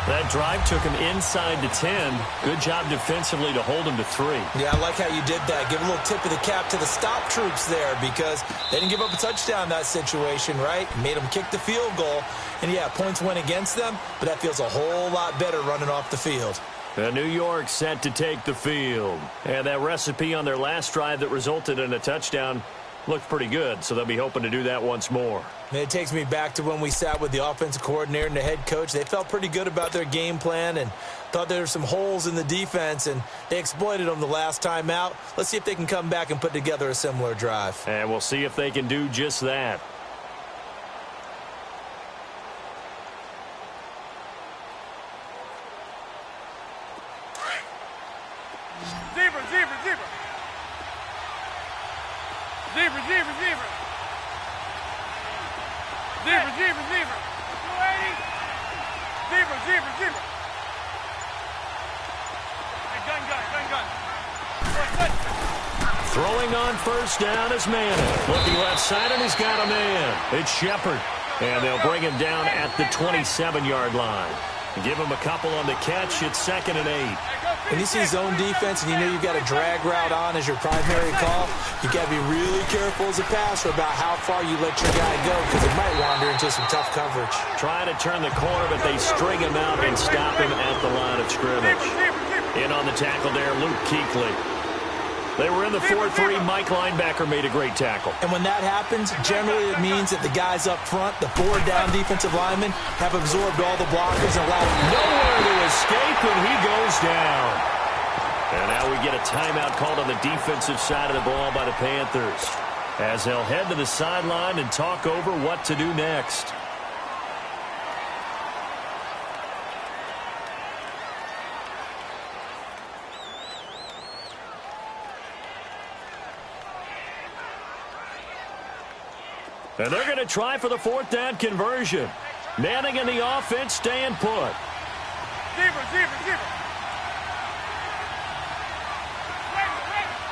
That drive took him inside to 10. Good job defensively to hold him to 3. Yeah, I like how you did that. Give a little tip of the cap to the stop troops there because they didn't give up a touchdown in that situation, right? Made them kick the field goal. And, yeah, points went against them, but that feels a whole lot better running off the field. And New York set to take the field. And that recipe on their last drive that resulted in a touchdown looked pretty good, so they'll be hoping to do that once more. And it takes me back to when we sat with the offensive coordinator and the head coach. They felt pretty good about their game plan and thought there were some holes in the defense, and they exploited them the last time out. Let's see if they can come back and put together a similar drive. And we'll see if they can do just that. Zebra, zebra, zebra. Zebra, zebra, zebra. Zebra, zebra, zebra. 280. Zebra, zebra, zebra. Hey, gun, gun, gun, gun. Throwing on first down is Manning. Looking left side, and he's got a man. It's Shepard. And they'll bring him down at the 27-yard line. Give him a couple on the catch. It's 2nd and 8. When you see zone defense and you know you've got a drag route on as your primary call, you got to be really careful as a passer about how far you let your guy go because it might wander into some tough coverage. Trying to turn the corner, but they string him out and stop him at the line of scrimmage. In on the tackle there, Luke Kuechly. They were in the 4-3. Mike linebacker made a great tackle. And when that happens, generally it means that the guys up front, the 4 down defensive linemen, have absorbed all the blockers and allowed nowhere to escape, and he goes down. And now we get a timeout called on the defensive side of the ball by the Panthers, as they'll head to the sideline and talk over what to do next. And they're going to try for the 4th down conversion. Manning and the offense staying put. Zebra, zebra, zebra.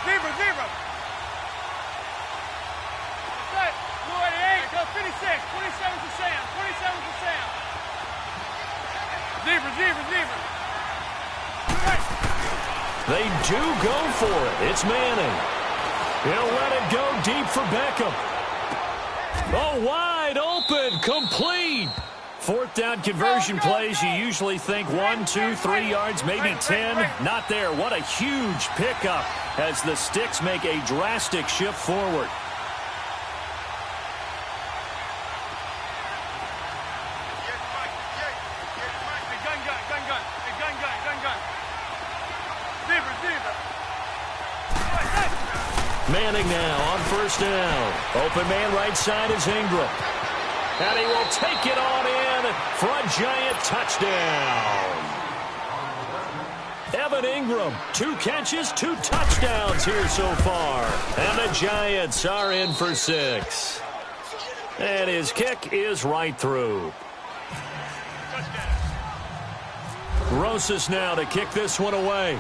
Zebra, zebra. Set. 288. Go 56. 27 to Sam. 27 to Sam. Zebra, zebra, zebra. They do go for it. It's Manning. He'll let it go deep for Beckham. Oh, wide open, complete. Fourth down conversion plays, you usually think 1, 2, 3 yards, maybe 10. Not there. What a huge pickup as the Sticks make a drastic shift forward. Manning now on first down. Open man right side is Ingram. And he will take it on in for a giant touchdown. Evan Ingram, 2 catches, 2 touchdowns here so far. And the Giants are in for 6. And his kick is right through. Rosas now to kick this one away.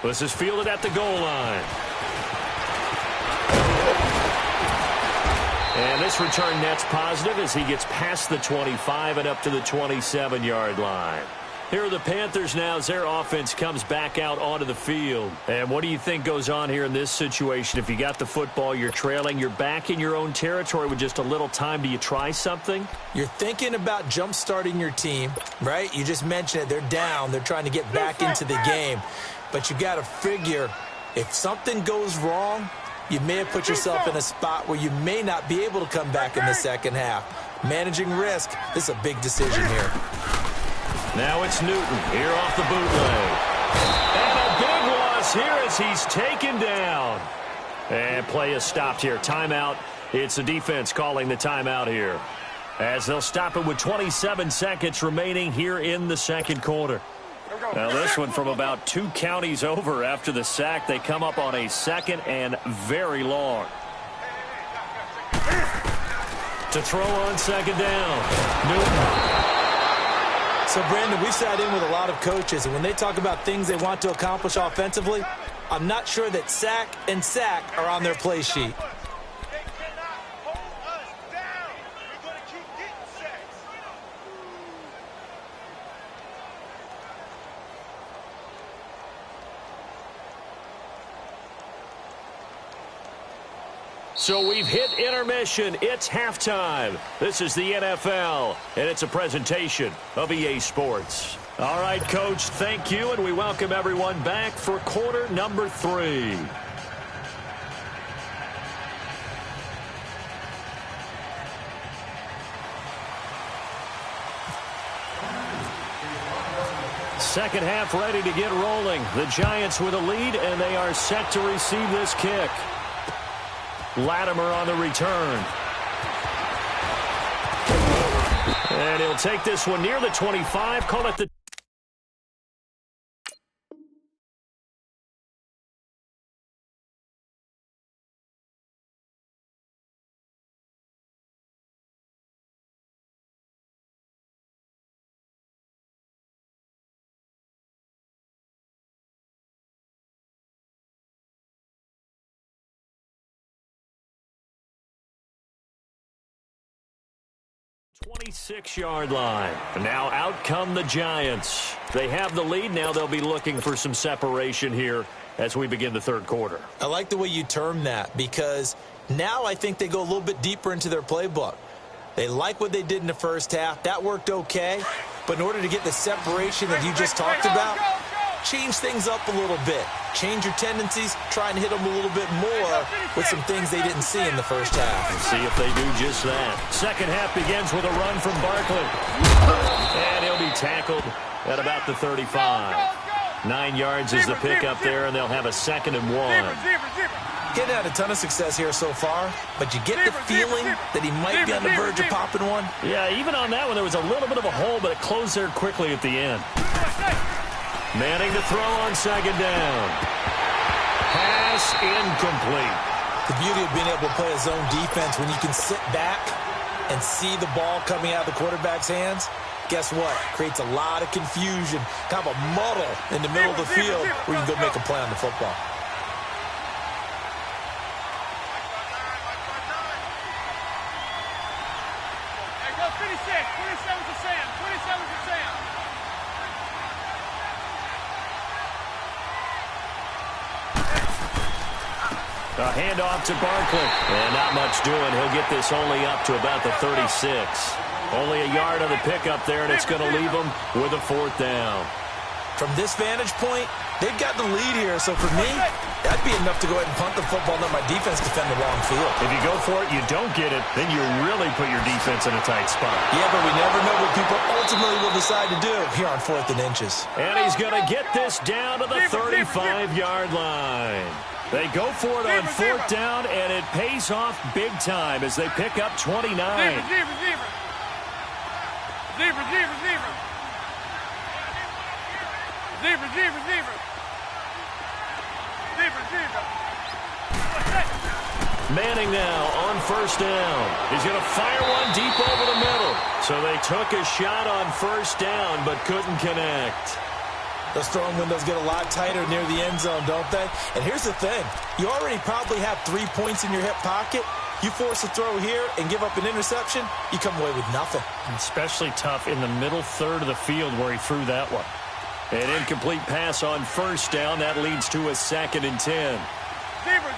This is fielded at the goal line. And this return net's positive as he gets past the 25 and up to the 27-yard line. Here are the Panthers now as their offense comes back out onto the field. And what do you think goes on here in this situation? If you got the football, you're trailing, you're back in your own territory with just a little time. Do you try something? You're thinking about jump-starting your team, right? You just mentioned it. They're down. They're trying to get back into the game. But you got to figure if something goes wrong, you may have put yourself in a spot where you may not be able to come back in the second half. Managing risk, this is a big decision here. Now it's Newton here off the bootleg. And a big loss here as he's taken down. And play is stopped here. Timeout. It's the defense calling the timeout here, as they'll stop it with 27 seconds remaining here in the second quarter. Now this one from about 2 counties over after the sack. They come up on a second and very long. To throw on second down. Newton. So, Brandon, we sat in with a lot of coaches, and when they talk about things they want to accomplish offensively, I'm not sure that sack and sack are on their play sheet. So we've hit intermission. It's halftime. This is the NFL, and it's a presentation of EA Sports. All right, Coach, thank you, and we welcome everyone back for quarter number 3. Second half ready to get rolling. The Giants with a lead, and they are set to receive this kick. Latimer on the return. And he'll take this one near the 25. Call it the... ...26-yard line. Now out come the Giants. They have the lead. Now they'll be looking for some separation here as we begin the third quarter. I like the way you term that, because now I think they go a little bit deeper into their playbook. They like what they did in the first half. That worked okay. But in order to get the separation that you just talked about, change things up a little bit. Change your tendencies, try and hit them a little bit more with some things they didn't see in the first half. And see if they do just that. Second half begins with a run from Barkley. And he'll be tackled at about the 35. 9 yards is the pickup there, and they'll have a second and 1. Getting had a ton of success here so far, but you get the feeling that he might be on the verge of popping one. Yeah, even on that one, there was a little bit of a hole, but it closed there quickly at the end. Manning to throw on second down. Pass incomplete. The beauty of being able to play a zone defense, when you can sit back and see the ball coming out of the quarterback's hands, guess what? Creates a lot of confusion, kind of a muddle in the middle of the field where you can go make a play on the football. A handoff to Barkley. And not much doing. He'll get this only up to about the 36. Only a yard on the pickup there, and it's going to leave him with a 4th down. From this vantage point, they've got the lead here. So for me, that'd be enough to go ahead and punt the football and let my defense defend the wrong field. If you go for it, you don't get it, then you really put your defense in a tight spot. Yeah, but we never know what people ultimately will decide to do here on 4th and inches. And he's going to get this down to the 35-yard line. They go for it on 4th down, and it pays off big time as they pick up 29. Manning now on 1st down. He's going to fire one deep over the middle. So they took a shot on 1st down but couldn't connect. Those throwing windows get a lot tighter near the end zone, don't they? And here's the thing. You already probably have 3 points in your hip pocket. You force a throw here and give up an interception, you come away with nothing. Especially tough in the middle third of the field where he threw that one. An incomplete pass on 1st down. That leads to a 2nd and 10. Zebra.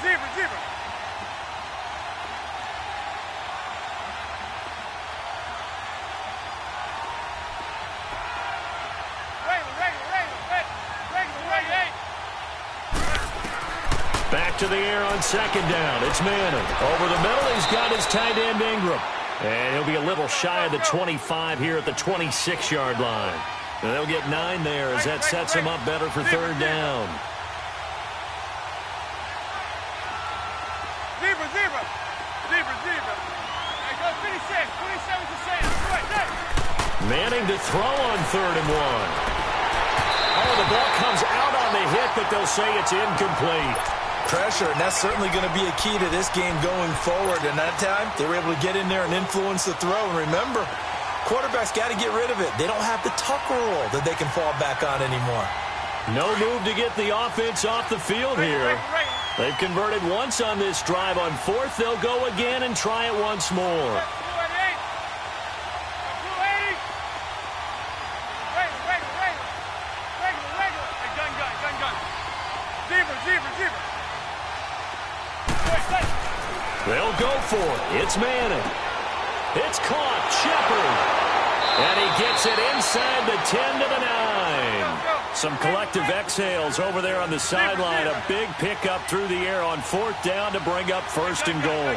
Back to the air on 2nd down. It's Manning. Over the middle, he's got his tight end Ingram. And he'll be a little shy of the 25 here at the 26-yard line. And they'll get 9 there as that sets him up better for 3rd down. Zebra. Hey, go 26. 27 to say. Manning to throw on 3rd and 1. Oh, the ball comes out on the hit, but they'll say it's incomplete. Pressure, and that's certainly going to be a key to this game going forward. And that time, they were able to get in there and influence the throw. And remember, quarterbacks got to get rid of it. They don't have the tuck rule that they can fall back on anymore. No move to get the offense off the field here. They've converted once on this drive. On 4th, they'll go again and try it once more. They'll go for it. It's Manning. It's caught. Shepard. And he gets it inside the 10 to the 9. Some collective exhales over there on the sideline. A big pickup through the air on 4th down to bring up 1st and goal.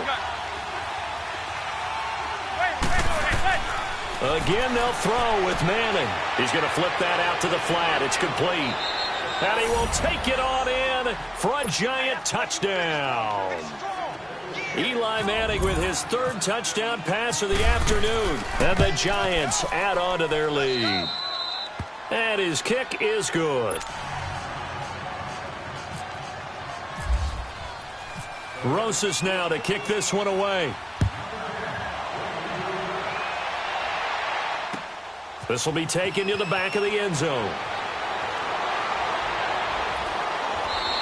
Again, they'll throw with Manning. He's going to flip that out to the flat. It's complete. And he will take it on in for a giant touchdown. Eli Manning with his 3rd touchdown pass of the afternoon. And the Giants add on to their lead. And his kick is good. Rosas now to kick this one away. This will be taken to the back of the end zone.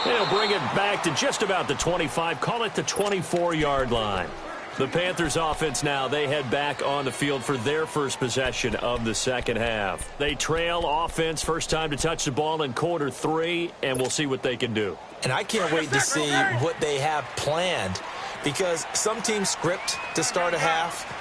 They'll bring it back to just about the 25, call it the 24-yard line. The Panthers offense now, they head back on the field for their first possession of the 2nd half. They trail offense, first time to touch the ball in quarter 3, and we'll see what they can do. And I can't wait to see what they have planned, because some teams script to start a half.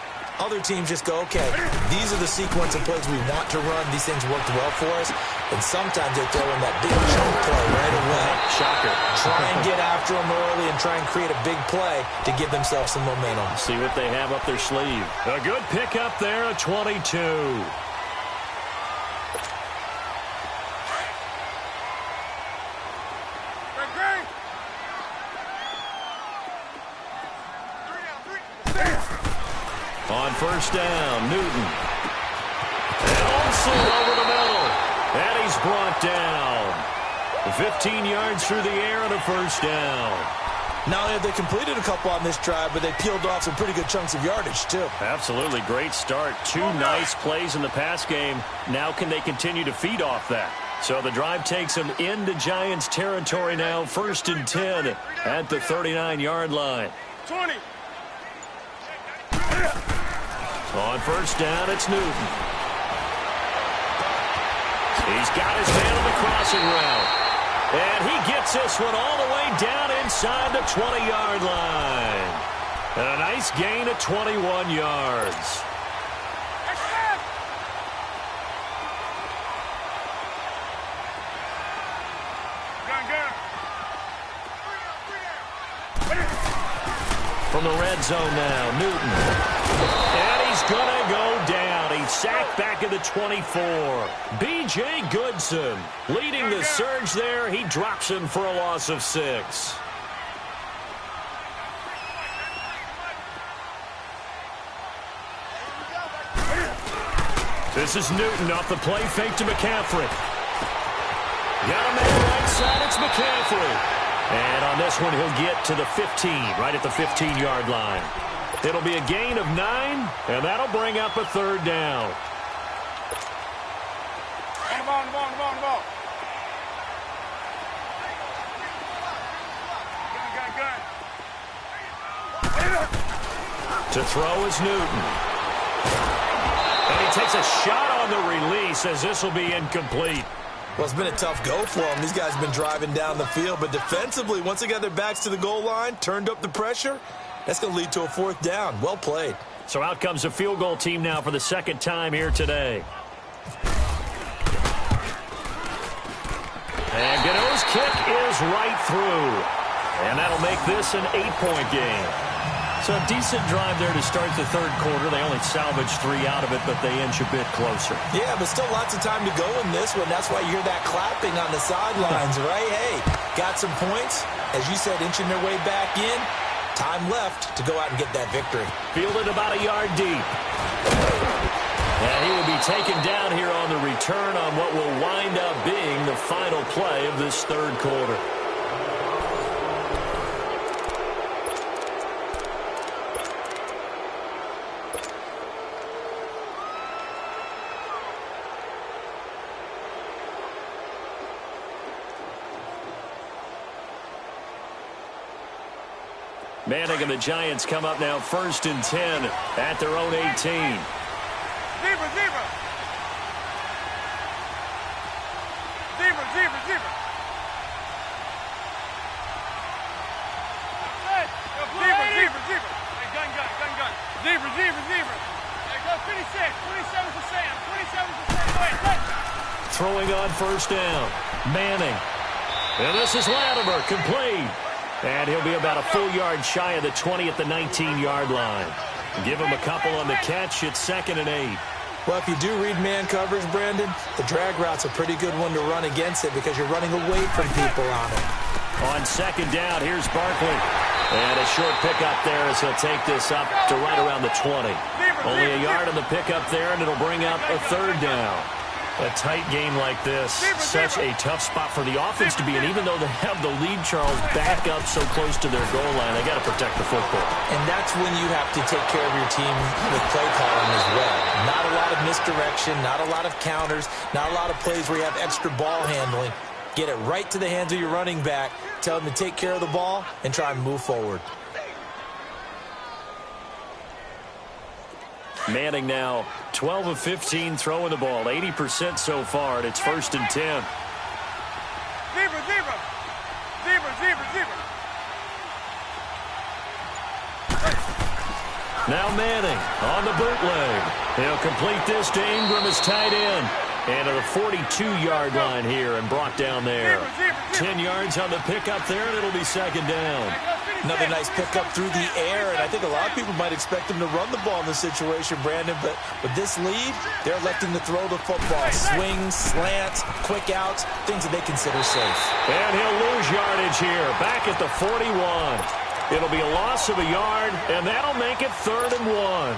Other teams just go, okay, these are the sequence of plays we want to run. These things worked well for us. And sometimes they throw in that big chunk play right away. Shocker. Try and get after them early and try and create a big play to give themselves some momentum. See what they have up their sleeve. A good pickup there, a 22. On 1st down, Newton. And Olsen over the middle. And he's brought down. 15 yards through the air and a 1st down. Now they completed a couple on this drive, but they peeled off some pretty good chunks of yardage, too. Absolutely. Great start. 2 nice plays in the pass game. Now can they continue to feed off that? So the drive takes them into Giants territory now. 1st and 10 at the 39-yard line. 20. On 1st down, it's Newton. He's got his man on the crossing route. And he gets this one all the way down inside the 20-yard line. And a nice gain of 21 yards. From the red zone now, Newton. And he's going to go down. He's sacked back at the 24. B.J. Goodson leading the surge there. He drops him for a loss of 6. This is Newton off the play fake to McCaffrey. Got a man right side. It's McCaffrey. And on this one, he'll get to the 15, right at the 15-yard line. It'll be a gain of 9, and that'll bring up a third down. On the ball. Gun. To throw is Newton. And he takes a shot on the release as this will be incomplete. Well, it's been a tough go for them. These guys have been driving down the field, but defensively, once they got their backs to the goal line, turned up the pressure, that's going to lead to a fourth down. Well played. So out comes a field goal team now for the second time here today. And Gano's kick is right through. And that'll make this an 8-point game. So a decent drive there to start the third quarter. They only salvaged 3 out of it, but they inch a bit closer. Yeah, but still lots of time to go in this one. That's why you hear that clapping on the sidelines, right? Hey, got some points. As you said, inching their way back in. Time left to go out and get that victory. Fielded about a yard deep. And he will be taken down here on the return on what will wind up being the final play of this third quarter. Manning and the Giants come up now 1st and 10 at their own 18. Zebra. Hey, gun. Zebra. Hey, go 26. 27 for Sam. 27 for Sam. Wait. Throwing on 1st down. Manning. And this is Latimer, complete. And he'll be about a full yard shy of the 20 at the 19-yard line. Give him a couple on the catch. It's 2nd and 8. Well, if you do read man coverage, Brandon, the drag route's a pretty good one to run against it because you're running away from people on it. On 2nd down, here's Barkley. And a short pickup there as he'll take this up to right around the 20. Only a yard on the pickup there, and it'll bring up a 3rd down. A tight game like this, such a tough spot for the offense to be in. Even though they have the lead, Charles, back up so close to their goal line, they got to protect the football. And that's when you have to take care of your team with play calling as well. Not a lot of misdirection, not a lot of counters, not a lot of plays where you have extra ball handling. Get it right to the hands of your running back, tell him to take care of the ball, and try and move forward. Manning now 12 of 15 throwing the ball, 80% so far, and it's 1st and 10. Zebra. Now Manning on the bootleg. He'll complete this to Ingram as tight end. And to the 42-yard line here and brought down there. 10 yards on the pickup there, and it'll be 2nd down. Another nice pickup through the air, and I think a lot of people might expect him to run the ball in this situation, Brandon, but with this lead, they're electing to throw the football. Swings, slants, quick outs, things that they consider safe. And he'll lose yardage here, back at the 41. It'll be a loss of a yard, and that'll make it 3rd and 1.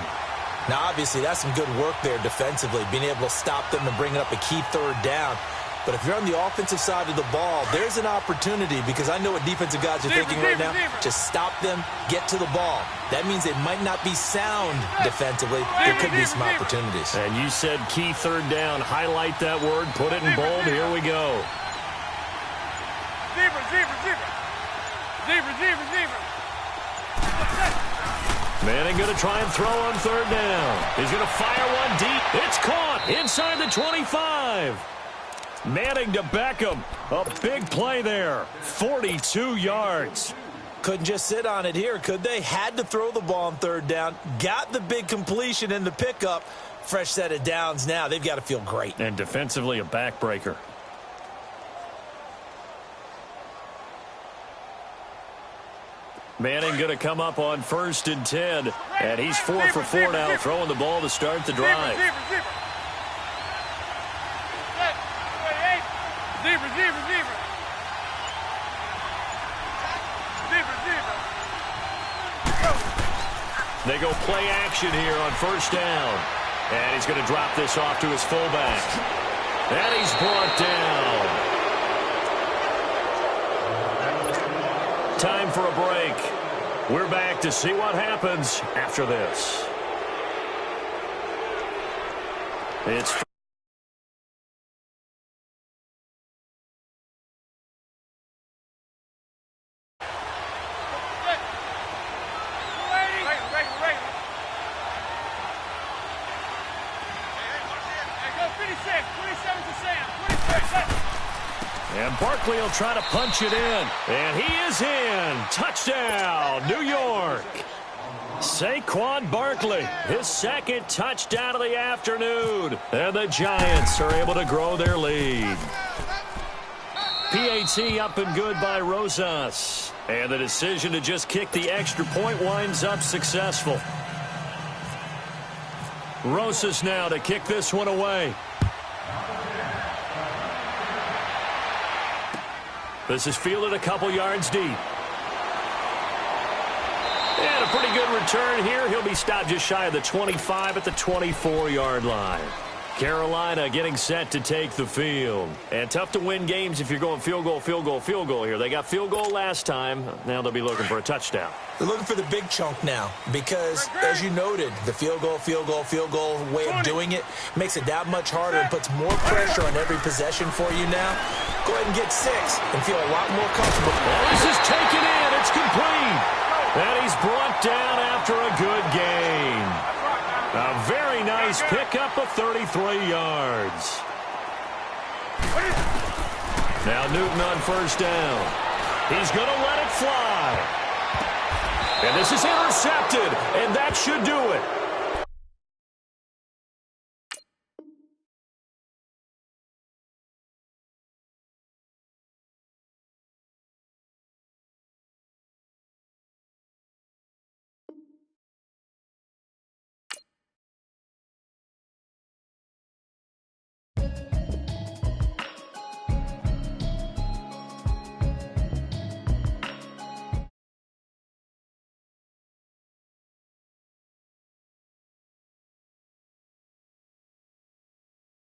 Now, obviously, that's some good work there defensively, being able to stop them and bring up a key 3rd down. But if you're on the offensive side of the ball, there's an opportunity, because I know what defensive guys are thinking right now. Just stop them, get to the ball. That means it might not be sound defensively. There could be some opportunities. And you said key 3rd down. Highlight that word. Put it in bold. Here we go. Zebra. Manning going to try and throw on 3rd down. He's going to fire one deep. It's caught inside the 25. Manning to Beckham. A big play there. 42 yards. Couldn't just sit on it here, could they? Had to throw the ball on third down. Got the big completion in the pickup. Fresh set of downs now. They've got to feel great. And defensively, a backbreaker. Manning going to come up on 1st and 10. And he's 4 for 4 now, throwing the ball to start the drive. They go play action here on 1st down. And he's going to drop this off to his fullback. And he's brought down. Time for a break. We're back to see what happens after this. It's and Barkley will try to punch it in. And he is in. Touchdown, New York. Saquon Barkley, his 2nd touchdown of the afternoon. And the Giants are able to grow their lead. PAT up and good by Rosas. And the decision to just kick the extra point winds up successful. Rosas now to kick this one away. This is fielded a couple yards deep. And a pretty good return here. He'll be stopped just shy of the 25 at the 24-yard line. Carolina getting set to take the field. And tough to win games if you're going field goal, field goal, field goal here. They got field goal last time. Now they'll be looking for a touchdown. They're looking for the big chunk now because, as you noted, the field goal way of doing it makes it that much harder and puts more pressure on every possession for you now. Go ahead and get 6 and feel a lot more comfortable. Well, this is taken in. It's complete. And he's brought down after a good gain. A very nice pickup of 33 yards. Now Newton on 1st down. He's going to let it fly. And this is intercepted, and that should do it.